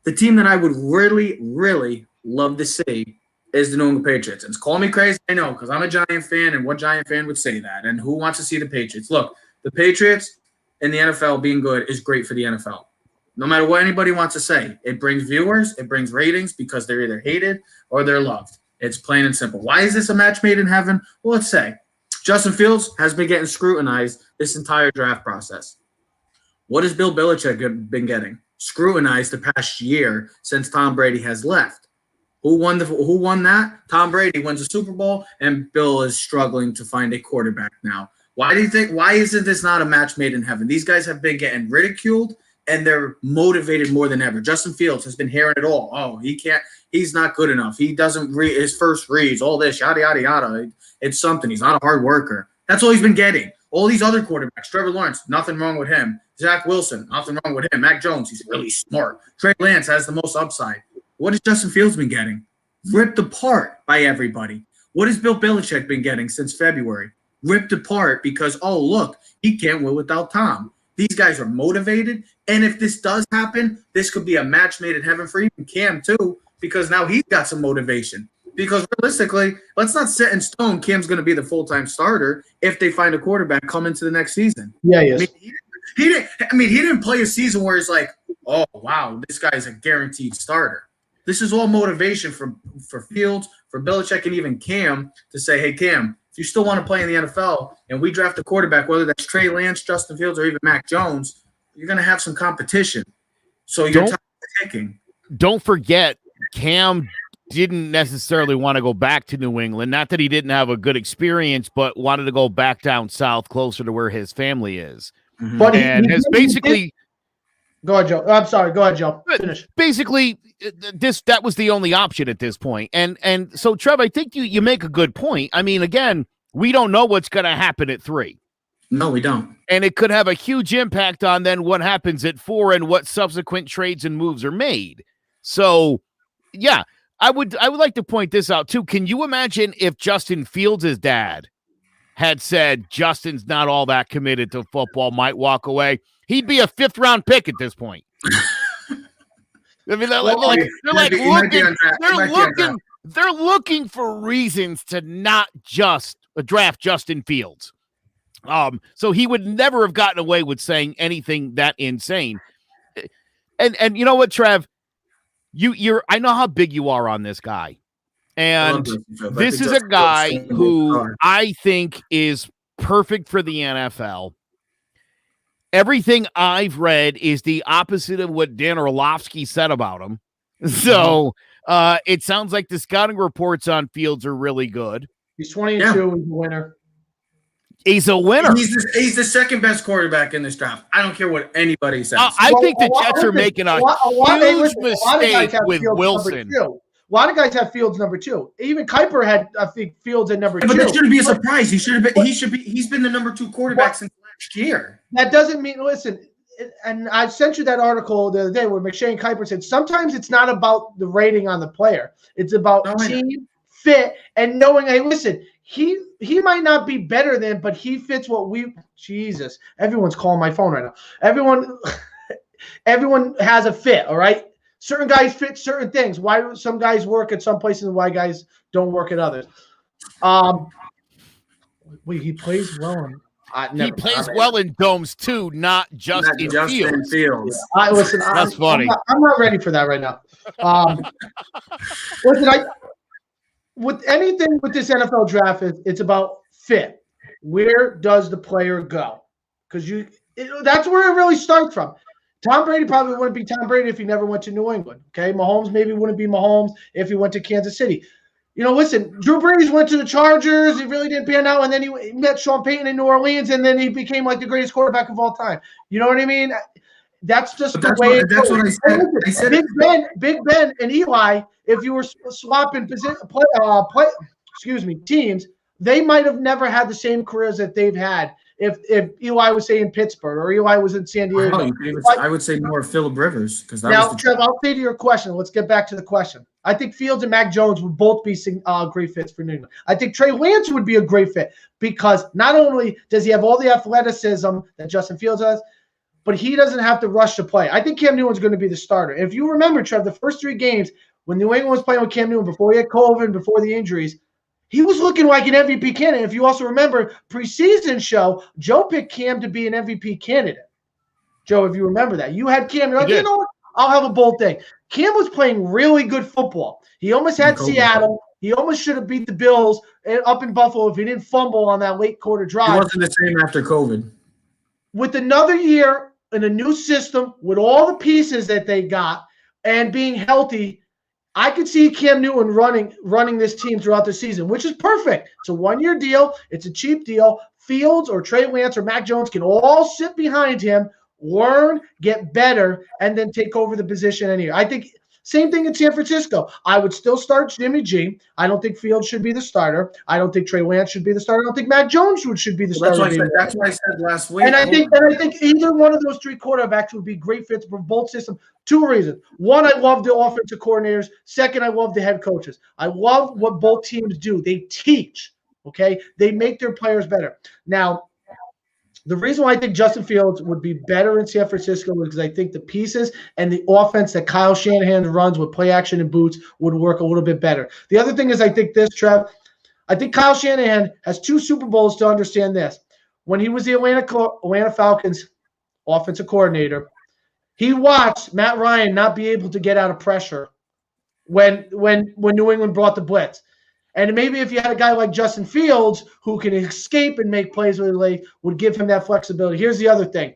the team that I would really, really love to see is the New England Patriots. And call me crazy, I know, because I'm a Giant fan, and what Giant fan would say that? And who wants to see the Patriots? Look, the Patriots in the NFL being good is great for the NFL. No matter what anybody wants to say, it brings viewers, it brings ratings because they're either hated or they're loved. It's plain and simple. Why is this a match made in heaven? Well, let's say Justin Fields has been getting scrutinized this entire draft process. What has Bill Belichick been getting scrutinized the past year since Tom Brady has left? Who won that? Tom Brady wins a Super Bowl, and Bill is struggling to find a quarterback now. Why isn't this not a match made in heaven? These guys have been getting ridiculed, and they're motivated more than ever. Justin Fields has been hearing it all. Oh, he's not good enough. He doesn't read his first reads, all this, yada, yada, yada. It's something. He's not a hard worker. That's all he's been getting. All these other quarterbacks, Trevor Lawrence, nothing wrong with him. Zach Wilson, nothing wrong with him. Mac Jones, he's really smart. Trey Lance has the most upside. What has Justin Fields been getting? Ripped apart by everybody. What has Bill Belichick been getting since February? Ripped apart because, oh, look, he can't win without Tom. These guys are motivated, and if this does happen, this could be a match made in heaven for even Cam too, because now he's got some motivation. Because realistically, let's not set in stone Cam's going to be the full-time starter if they find a quarterback come into the next season. Yeah, yes. He didn't play a season where it's like, oh, wow, this guy's a guaranteed starter. This is all motivation for Fields, for Belichick, and even Cam to say, hey, Cam, if you still want to play in the NFL and we draft a quarterback, whether that's Trey Lance, Justin Fields, or even Mac Jones, you're going to have some competition. So your time is ticking. Don't forget, Cam didn't necessarily want to go back to New England. Not that he didn't have a good experience, but wanted to go back down south, closer to where his family is. Mm-hmm. But and has basically – Go ahead, Joe. I'm sorry. Go ahead, Joe. Finish. Basically, that was the only option at this point. And so, Trev, I think you make a good point. I mean, again, we don't know what's going to happen at 3. No, we don't. And it could have a huge impact on then what happens at 4 and what subsequent trades and moves are made. So, yeah, I would like to point this out, too. Can you imagine if Justin Fields' dad had said Justin's not all that committed to football, might walk away? He'd be a 5th-round pick at this point. I mean, they're looking for reasons to not just draft Justin Fields. So he would never have gotten away with saying anything that insane. And you know what, Trev? I know how big you are on this guy. And this is a guy who I think is perfect for the NFL. Everything I've read is the opposite of what Dan Orlovsky said about him. So it sounds like the scouting reports on Fields are really good. He's 20-2. He's a winner. He's a winner. He's the second best quarterback in this draft. I don't care what anybody says. I think the Jets are making a huge mistake with Wilson. A lot of guys have Fields number 2. Even Kuiper had, I think, Fields at number 2. But that shouldn't be a surprise. He's been the number 2 quarterback since last year. That doesn't mean, listen, and I sent you that article the other day where McShane Kuiper said sometimes it's not about the rating on the player. It's about team fit and knowing, hey, listen, he might not be better than, but he fits what we – Jesus. Everyone's calling my phone right now. Everyone has a fit, all right? Certain guys fit certain things. Why some guys work at some places and why guys don't work at others. He plays well. He plays well in domes too, not just in Fields. Yeah. Listen, that's funny. I'm not ready for that right now. Listen, with anything with this NFL draft, it's about fit. Where does the player go? Because that's where it really starts from. Tom Brady probably wouldn't be Tom Brady if he never went to New England. Okay, Mahomes maybe wouldn't be Mahomes if he went to Kansas City. Listen, Drew Brees went to the Chargers. He really didn't pan out, and then he met Sean Payton in New Orleans, and then he became like the greatest quarterback of all time. You know what I mean? That's just the way it goes. That's what I said. Big Ben, and Eli, if you were swapping teams, they might have never had the same careers that they've had if Eli was, say, in Pittsburgh or Eli was in San Diego. I would say more Phillip Rivers because Trev, I'll say to your question. Let's get back to the question. I think Fields and Mac Jones would both be great fits for New England. I think Trey Lance would be a great fit because not only does he have all the athleticism that Justin Fields has, but he doesn't have to rush to play. I think Cam Newton's going to be the starter. If you remember, Trev, the first 3 games when New England was playing with Cam Newton before he had COVID, before the injuries, he was looking like an MVP candidate. If you also remember preseason show, Joe picked Cam to be an MVP candidate. Joe, if you remember that. You had Cam. You're like, you know what? I'll have a bold thing. Cam was playing really good football. He almost had Seattle. He almost should have beat the Bills up in Buffalo if he didn't fumble on that late quarter drive. He wasn't the same after COVID. With another year in a new system, with all the pieces that they got and being healthy, I could see Cam Newton running this team throughout the season, which is perfect. It's a 1-year deal. It's a cheap deal. Fields or Trey Lance or Mac Jones can all sit behind him, learn, get better, and then take over the position anyway. I think same thing in San Francisco. I would still start Jimmy G. I don't think Fields should be the starter. I don't think Trey Lance should be the starter. I don't think Mac Jones should be the starter. That's what I said last week. And I think either one of those 3 quarterbacks would be great fits for both systems. 2 reasons. One, I love the offensive coordinators. Second, I love the head coaches. I love what both teams do. They teach, okay? They make their players better. Now, the reason why I think Justin Fields would be better in San Francisco is because I think the pieces and the offense that Kyle Shanahan runs with play action and boots would work a little bit better. The other thing is I think this, Trev, I think Kyle Shanahan has 2 Super Bowls to understand this. When he was the Atlanta Falcons offensive coordinator, he watched Matt Ryan not be able to get out of pressure when New England brought the blitz. And maybe if you had a guy like Justin Fields who can escape and make plays with his leg, would give him that flexibility. Here's the other thing.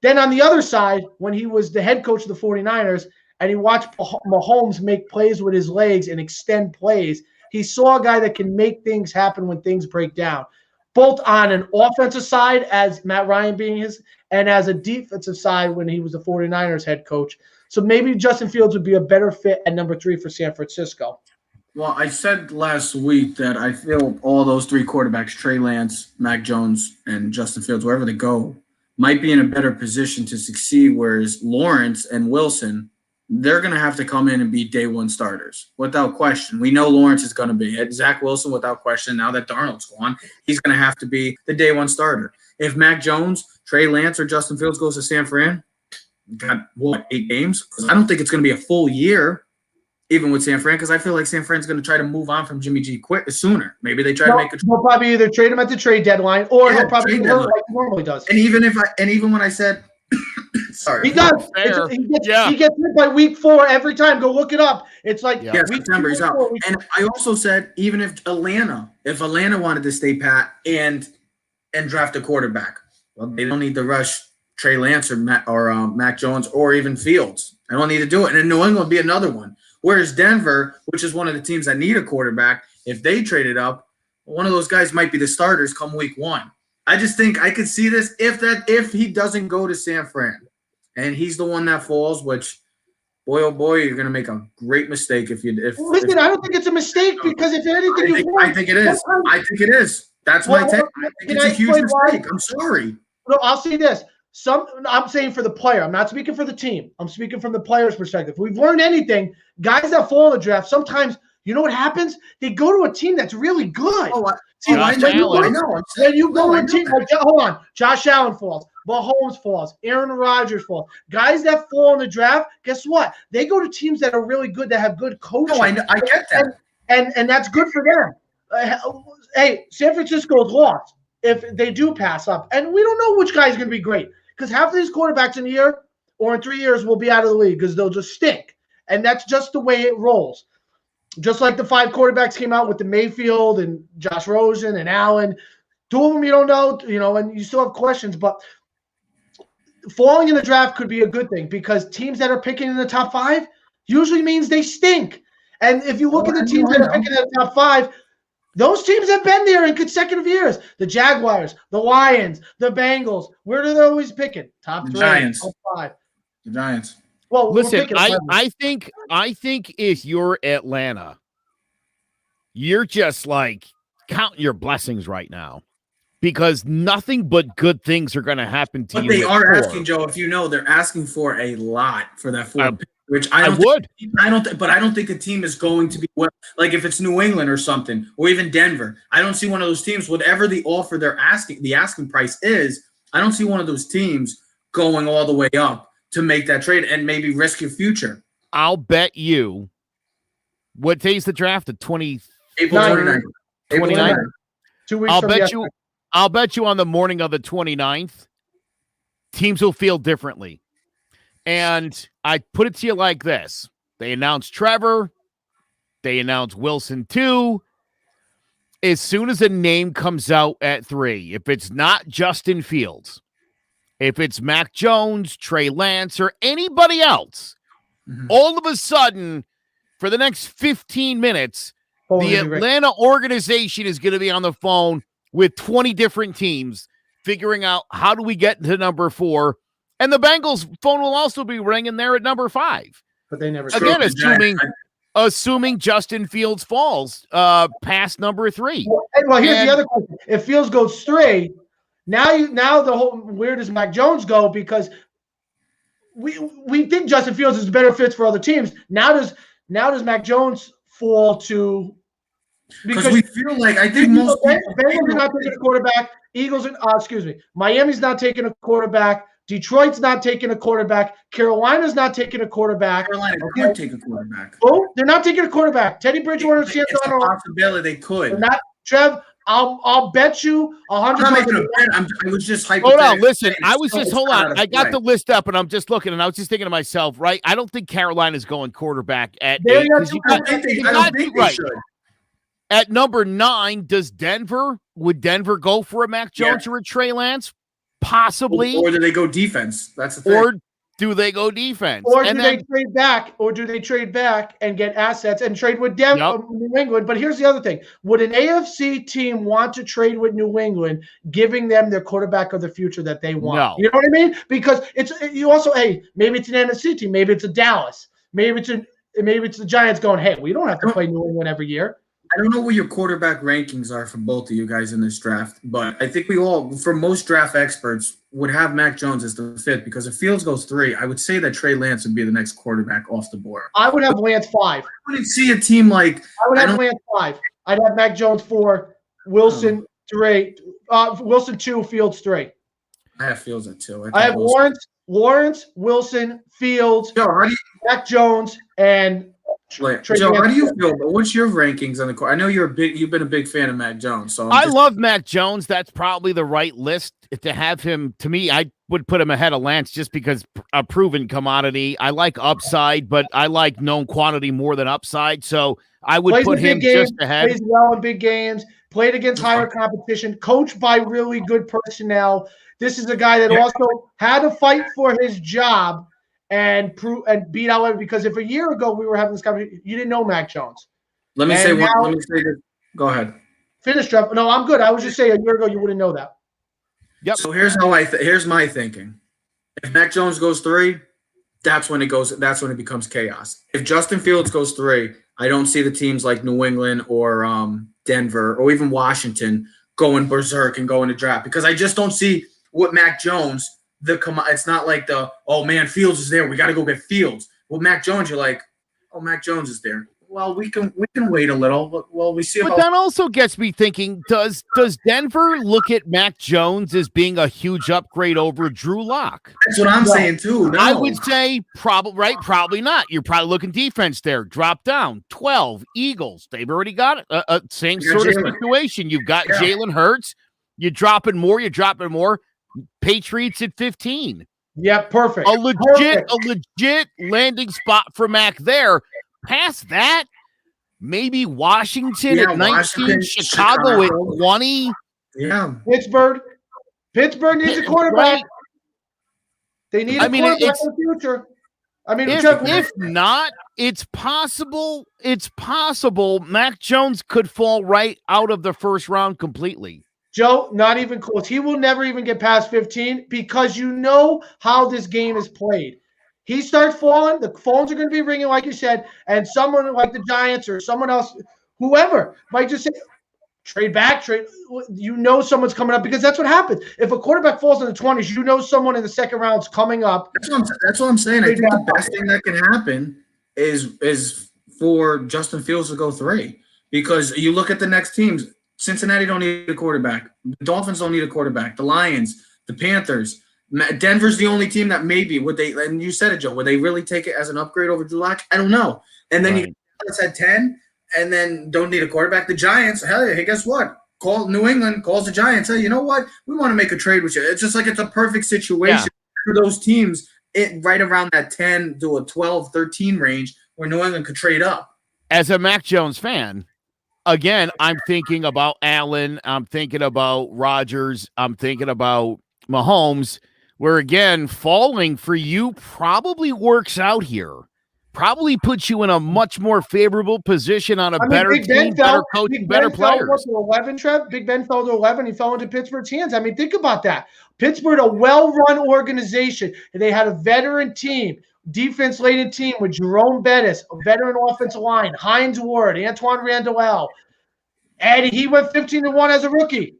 Then on the other side, when he was the head coach of the 49ers and he watched Mahomes make plays with his legs and extend plays, he saw a guy that can make things happen when things break down, both on an offensive side as Matt Ryan being his and as a defensive side when he was the 49ers head coach. So maybe Justin Fields would be a better fit at number 3 for San Francisco. Well, I said last week that I feel all those 3 quarterbacks, Trey Lance, Mac Jones, and Justin Fields, wherever they go, might be in a better position to succeed, whereas Lawrence and Wilson, they're going to have to come in and be day 1 starters without question. We know Lawrence is going to be it. Zach Wilson, without question, now that Darnold's gone, he's going to have to be the day 1 starter. If Mac Jones, Trey Lance, or Justin Fields goes to San Fran, got, 8 games? I don't think it's going to be a full year. Even with San Fran, because I feel like San Fran's going to try to move on from Jimmy G sooner. Maybe they try to make a. They'll probably either trade him at the trade deadline, or he'll probably hurt like he normally does. And even when I said, sorry, he does. He gets hit by week 4 every time. Go look it up. It's like September he's out. And I also said even if Atlanta wanted to stay pat and draft a quarterback, well, they don't need to rush Trey Lance or Mac Jones or even Fields. I don't need to do it. And New England would be another one. Whereas Denver, which is one of the teams that need a quarterback, if they traded up, one of those guys might be the starters come week 1. I just think I could see this if he doesn't go to San Fran and he's the one that falls, which boy, oh boy, you're going to make a great mistake if. Listen, I don't think it's a mistake because if anything, I think it is. I think it is. That's my take. I think it's a huge mistake. I'm sorry. No, I'll say this. I'm saying for the player. I'm not speaking for the team. I'm speaking from the player's perspective. If we've learned anything, guys that fall in the draft, sometimes you know what happens? They go to a team that's really good. I know. When you go to a team, hold on, Josh Allen falls, Mahomes falls, Aaron Rodgers falls. Guys that fall in the draft, guess what? They go to teams that are really good, that have good coaching. No, I get that, and that's good for them. Hey, San Francisco is lost if they do pass up, and we don't know which guy is going to be great. Because half of these quarterbacks in a year or in 3 years will be out of the league because they'll just stink. And that's just the way it rolls. Just like the 5 quarterbacks came out with the Mayfield and Josh Rosen and Allen. 2 of them you don't know, and you still have questions. But falling in the draft could be a good thing because teams that are picking in the top 5 usually means they stink. And if you look at the teams that are picking in the top 5, those teams have been there in consecutive years. The Jaguars, the Lions, the Bengals. Where do they always pick it? Top 3, Giants. top 5. The Giants. Well, listen, I think if you're Atlanta, you're just like counting your blessings right now because nothing but good things are going to happen to you. But they are asking, Joe, if you know, they're asking for a lot for that 4 pick, which I don't think a team is going to be like if it's New England or something, or even Denver. I don't see one of those teams, whatever the offer the asking price is, I don't see one of those teams going all the way up to make that trade and maybe risk your future. I'll bet you. What day's the draft? The 20. April 29th. 29th. 2 weeks I'll bet you on the morning of the 29th, teams will feel differently. And I put it to you like this. They announced Trevor. They announced Wilson 2. As soon as a name comes out at 3, if it's not Justin Fields, if it's Mac Jones, Trey Lance, or anybody else, all of a sudden, for the next 15 minutes, the Atlanta organization is going to be on the phone with 20 different teams figuring out how do we get to number 4. And the Bengals phone will also be ringing there at number 5. But they never. Again, assuming Justin Fields falls past number 3. Well, here's the other question. If Fields goes 3, now the whole where does Mac Jones go? Because we think Justin Fields is better fits for other teams. Now does Mac Jones fall to? Because we feel like I think most Bengals are not taking a quarterback. Miami's not taking a quarterback. Detroit's not taking a quarterback. Carolina's not taking a quarterback. Carolina could take a quarterback. Oh, they're not taking a quarterback. Teddy Bridgewater, it's a possibility they could. Not Trev. I'll bet you 100. I was just hypothetical. Hold on, listen. Hold on. I got the list up, and I'm just looking, and I was just thinking to myself, right? I don't think Carolina's going quarterback at 8. I don't think they should. At number 9, would Denver go for a Mac Jones or a Trey Lance? Possibly. Or do they go defense? That's the thing. Or do they go defense? Or do they trade back? Or do they trade back and get assets and trade with New England? But here's the other thing. Would an AFC team want to trade with New England, giving them their quarterback of the future that they want? No. You know what I mean? Because maybe it's an NFC team. Maybe it's a Dallas. Maybe it's the Giants going, hey, we don't have to play New England every year. I don't know what your quarterback rankings are for both of you guys in this draft, but I think we all, for most draft experts, would have Mac Jones as the 5th because if Fields goes 3, I would say that Trey Lance would be the next quarterback off the board. I would have Lance 5. I wouldn't see a team like I would have Lance 5. I'd have Mac Jones 4, Wilson 3, Wilson 2, Fields 3. I have Fields at 2. I have Lawrence, Wilson, Fields, Mac Jones, and Joe, how do you feel? What's your rankings on the court? I know you've been a big fan of Mac Jones. So I love Mac Jones. That's probably the right list to have him. To me, I would put him ahead of Lance just because a proven commodity. I like upside, but I like known quantity more than upside. So I would put him just ahead. Plays well in big games. Played against higher competition. Coached by really good personnel. This is a guy that also had to fight for his job. And beat out because if a year ago we were having this conversation, you didn't know Mac Jones. Let me say this. Go ahead. Finish, Trevor. No, I'm good. I was just saying a year ago you wouldn't know that. Yep. So here's my thinking. If Mac Jones goes 3, that's when it becomes chaos. If Justin Fields goes 3, I don't see the teams like New England or Denver or even Washington going berserk and going to draft because I just don't see what Mac Jones. It's not like Fields is there. We got to go get Fields. Well, Mac Jones, you're like, Mac Jones is there. Well, we can wait a little. Well, we see. But that also gets me thinking: Does Denver look at Mac Jones as being a huge upgrade over Drew Lock? That's what I'm saying too. No. I would say probably not. You're probably looking defense there. Drop down 12 Eagles. They've already got a same sort of situation. You've got Jalen Hurts. You're dropping more. Patriots at 15. Yeah, perfect. A legit landing spot for Mac there. Past that, maybe Washington Yeah, at 19, Washington, Chicago at Chicago. 20. Yeah. Pittsburgh needs a quarterback. Right. They need I a mean, quarterback it's in the future. I mean, if not, it's possible. It's possible Mac Jones could fall right out of the first round completely. Joe, not even close. He will never even get past 15 because you know how this game is played. He starts falling, the phones are going to be ringing, like you said, and someone like the Giants or someone else, whoever, might just say, trade back, trade. You know someone's coming up because that's what happens. If a quarterback falls in the 20s, you know someone in the second round's coming up. That's what I'm saying. I think the best thing that can happen is for Justin Fields to go 3 because you look at the next teams. Cincinnati don't need a quarterback. The Dolphins don't need a quarterback. The Lions, the Panthers, Denver's the only team that maybe would they. And you said it, Joe. Would they really take it as an upgrade over Drew Lock? I don't know. And then you said 10, and then don't need a quarterback. The Giants, hell yeah. Hey, guess what? New England calls the Giants. Hey, you know what? We want to make a trade with you. It's just like it's a perfect situation for those teams. Right around that 10 to a 12, 13 range where New England could trade up. As a Mac Jones fan, again, I'm thinking about Allen. I'm thinking about Rodgers. I'm thinking about Mahomes, where, again, falling for you probably works out here. Probably puts you in a much more favorable position on a better team, better coach, better players. 11, Trev. Big Ben fell to 11. He fell into Pittsburgh's hands. I mean, think about that. Pittsburgh, a well-run organization. They had a veteran team, defense-laden team with Jerome Bettis, a veteran offensive line, Hines Ward, Antoine Randall, and he went 15-1 as a rookie.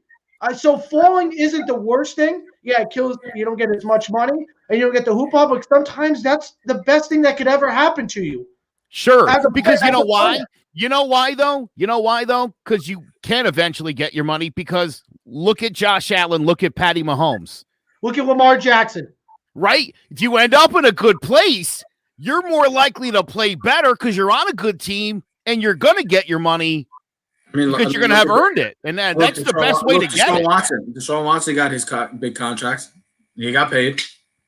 So falling isn't the worst thing. Yeah, it kills. You don't get as much money, and you don't get the hoopla, but sometimes that's the best thing that could ever happen to you. Sure, because you know why? You know why, though? Because you can eventually get your money because look at Josh Allen, look at Patty Mahomes. Look at Lamar Jackson. Right? If you end up in a good place, you're more likely to play better because you're on a good team and you're going to get your money because you're going to have earned it. And that's the best way to get it. Deshaun Watson got his big contracts. He got paid.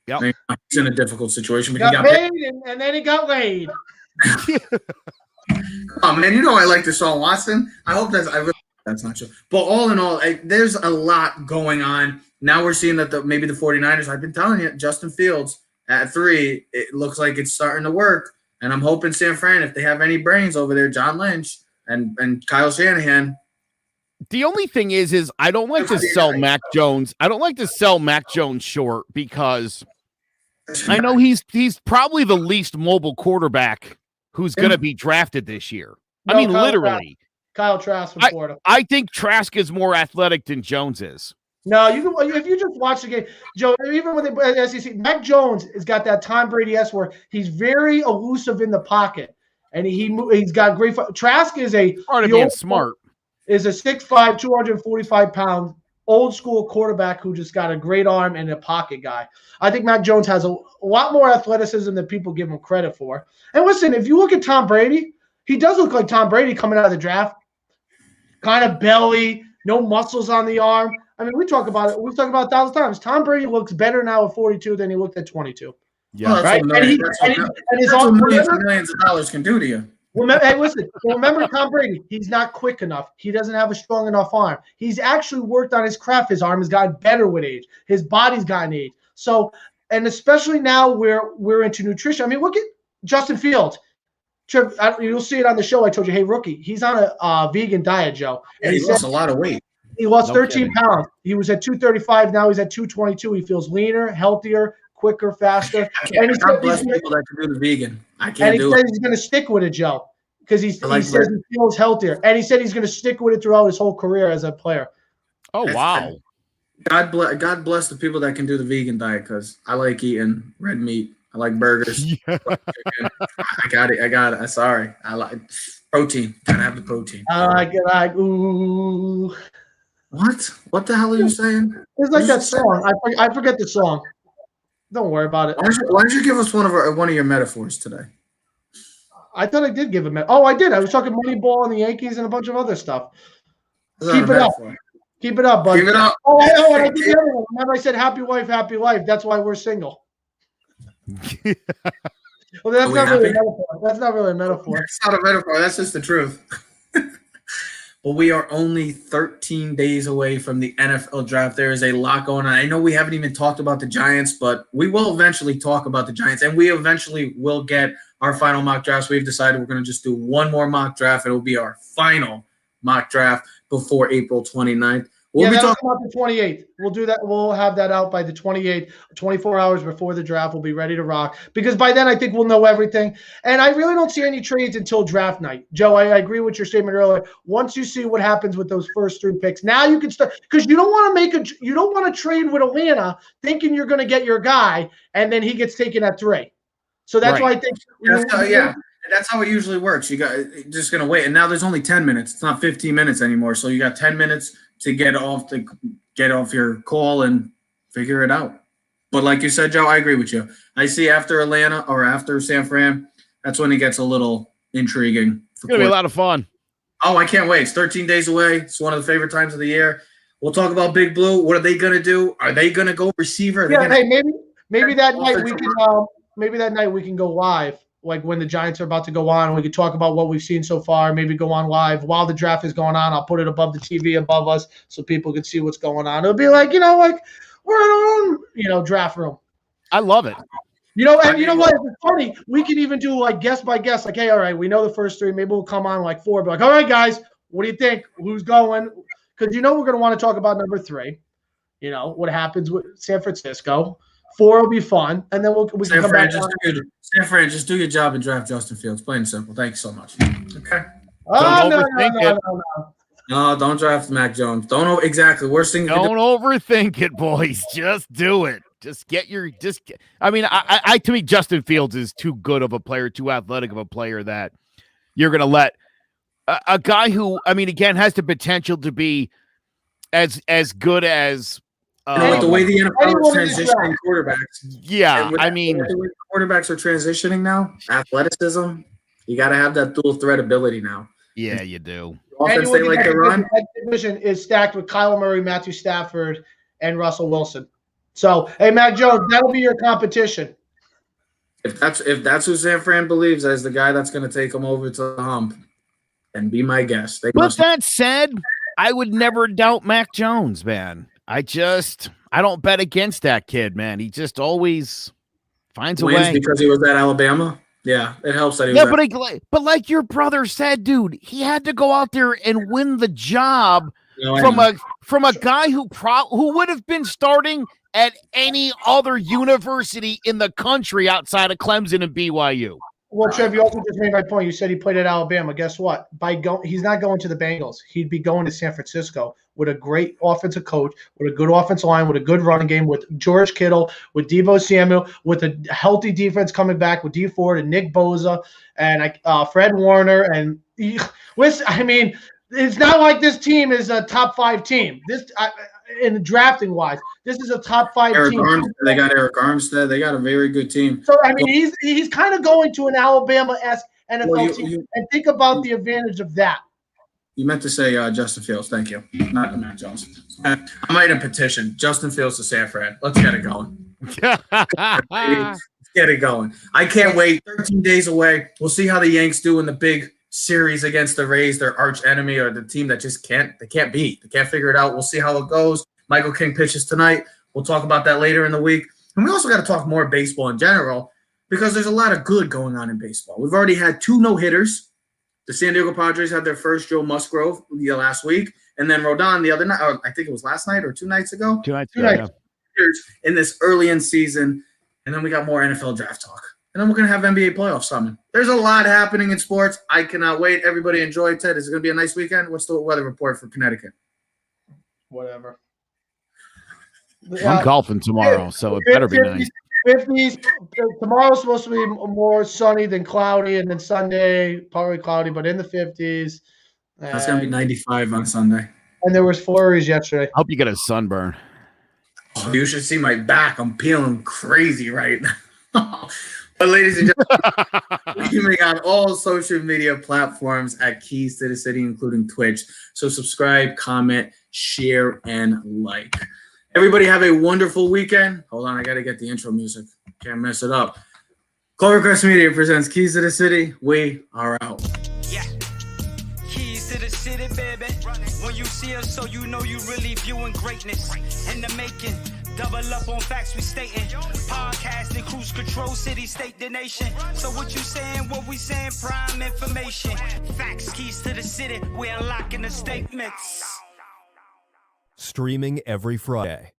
Yep. He's in a difficult situation. But he got paid. And then he got laid. Oh, man, you know I like Deshaun Watson. I hope that's not true. But all in all, there's a lot going on. Now we're seeing that maybe the 49ers, I've been telling you, Justin Fields at 3, it looks like it's starting to work. And I'm hoping San Fran, if they have any brains over there, John Lynch and Kyle Shanahan. The only thing is I don't like to sell Mac Jones. I don't like to sell Mac Jones short because I know he's probably the least mobile quarterback who's going to be drafted this year. I mean, literally. Kyle Trask from Florida. I think Trask is more athletic than Jones is. No, if you just watch the game, Joe, even with the SEC, Mac Jones has got that Tom Brady-esque where he's very elusive in the pocket. And he's got great – Trask is part of being smart. Is a 6'5", 245-pound, old-school quarterback who just got a great arm and a pocket guy. I think Mac Jones has a lot more athleticism than people give him credit for. And listen, if you look at Tom Brady, he does look like Tom Brady coming out of the draft. Kind of belly, no muscles on the arm. I mean, we talk about it. We've talked about it 1,000 times. Tom Brady looks better now at 42 than he looked at 22. Yeah, right. That's what millions of dollars can do to you. Remember Tom Brady. He's not quick enough. He doesn't have a strong enough arm. He's actually worked on his craft. His arm has gotten better with age. His body's gotten age. So, and especially now we're into nutrition. I mean, look at Justin Fields. You'll see it on the show. I told you, hey, rookie, he's on a vegan diet, Joe. And he lost a lot of weight. He lost 13 pounds. He was at 235. Now he's at 222. He feels leaner, healthier, quicker, faster. God bless people that can do the vegan. I can't do it. And he said he's going to stick with it, Joe, because he says he feels healthier. And he said he's going to stick with it throughout his whole career as a player. Oh, wow. God bless the people that can do the vegan diet because I like eating red meat. I like burgers. Yeah. I got it. Sorry. I like protein. Gotta have the protein. Ooh. What the hell are you saying? It's like that song. I forget the song. Don't worry about it. Why don't you give us one of your metaphors today? I thought I did give a metaphor. Oh, I did. I was talking Moneyball and the Yankees and a bunch of other stuff. Keep it up. Keep it up, buddy. Keep it up. Oh, and I did the other one. Remember I said happy wife, happy life. That's why we're single. Well, that's Are we not really a happy? metaphor. That's not really a metaphor. It's not a metaphor. That's just the truth. But we are only 13 days away from the NFL draft. There is a lot going on. I know we haven't even talked about the Giants, but we will eventually talk about the Giants, and we eventually will get our final mock drafts. We've decided we're going to just do one more mock draft. It will be our final mock draft before April 29th. We'll be that'll talking come out the 28th. We'll do that. We'll have that out by the 28th, 24 hours before the draft. We'll be ready to rock because by then I think we'll know everything. And I really don't see any trades until draft night. Joe, I agree with your statement earlier. Once you see what happens with those first 3 picks, now you can start because you don't want to trade with Atlanta thinking you're going to get your guy and then he gets taken at 3. So that's why I think that's how it usually works. You got just going to wait, and now there's only 10 minutes. It's not 15 minutes anymore. So you got 10 minutes to get off your call and figure it out. But like you said, Joe, I agree with you. I see after Atlanta or after San Fran, that's when it gets a little intriguing. It's going to be a lot of fun. Oh, I can't wait. It's 13 days away. It's one of the favorite times of the year. We'll talk about Big Blue. What are they going to do? Are they going to go receiver? Maybe that night we can go live. Like when the Giants are about to go on, we could talk about what we've seen so far, maybe go on live while the draft is going on. I'll put it above the TV above us so people can see what's going on. It'll be like, we're in our own, draft room. I love it. And you know what? It's funny. We can even do like guest by guest. Like, hey, all right, we know the first 3. Maybe we'll come on like 4. Be like, all right, guys, what do you think? Who's going? Because we're going to want to talk about number 3. What happens with San Francisco. 4 will be fun, and then we can come back. San Fran, just do your job and draft Justin Fields. Plain and simple. Thank you so much. Okay. No, don't draft Mac Jones. Don't know exactly. Worst thing. Don't overthink it, boys. Just do it. I to me, Justin Fields is too good of a player, too athletic of a player that you're going to let a guy who, again, has the potential to be as good as. The way the NFL is transitioning quarterbacks. Yeah, the way quarterbacks are transitioning now, athleticism, you got to have that dual threat ability now. Yeah, you do. Offense they like to run. That division is stacked with Kyler Murray, Matthew Stafford, and Russell Wilson. So, hey, Mac Jones, that'll be your competition. If that's who San Fran believes as the guy that's going to take them over to the hump, then be my guest. That said, I would never doubt Mac Jones, man. I don't bet against that kid, man. He just always finds a way. Because he was at Alabama. Yeah, it helps that he was. But like your brother said, dude, he had to go out there and win the job from a guy who would have been starting at any other university in the country outside of Clemson and BYU. Well, Trev, you also just made my point. You said he played at Alabama. Guess what? He's not going to the Bengals. He'd be going to San Francisco with a great offensive coach, with a good offensive line, with a good running game, with George Kittle, with Deebo Samuel, with a healthy defense coming back with Dee Ford and Nick Bosa and Fred Warner. And it's not like this team is a top 5 team. In drafting wise, this is a top 5 team. They got Eric Armstead. They got a very good team. So he's kind of going to an Alabama-esque NFL team, and think about the advantage of that. You meant to say Justin Fields. Thank you, not Mac Jones. I might have petitioned Justin Fields to San Fran. Let's get it going. Let's get it going. I can't wait. 13 days away. We'll see how the Yanks do in the big series against the Rays, their arch enemy, or the team that just can't beat. They can't figure it out. We'll see how it goes. Michael King pitches tonight. We'll talk about that later in the week. And we also got to talk more baseball in general because there's a lot of good going on in baseball. We've already had 2 no-hitters. The San Diego Padres had their first Joe Musgrove last week, and then Rodon the other night, I think it was last night or 2 nights ago. 2 nights ago, yeah. In this early in season, and then we got more NFL draft talk. And then we're going to have NBA playoffs coming. There's a lot happening in sports. I cannot wait. Everybody enjoy. Ted, is it going to be a nice weekend? What's the weather report for Connecticut? Whatever. I'm golfing tomorrow, so it better be nice. 50s. Tomorrow's supposed to be more sunny than cloudy, and then Sunday, partly cloudy, but in the 50s. That's going to be 95 on Sunday. And there was flurries yesterday. I hope you get a sunburn. Oh, you should see my back. I'm peeling crazy right now. But ladies and gentlemen, streaming on all social media platforms at Keys to the City, including Twitch. So subscribe, comment, share, and like. Everybody have a wonderful weekend. Hold on, I got to get the intro music. Can't mess it up. Clovercrest Media presents Keys to the City. We are out. Yeah. Keys to the city, baby. When you see us, so you know you really viewing greatness in the making. Double up on facts we stating. Podcasting, cruise control, city, state, the nation. So what you saying, what we saying, prime information. Facts, keys to the city, we unlocking the statements. Streaming every Friday.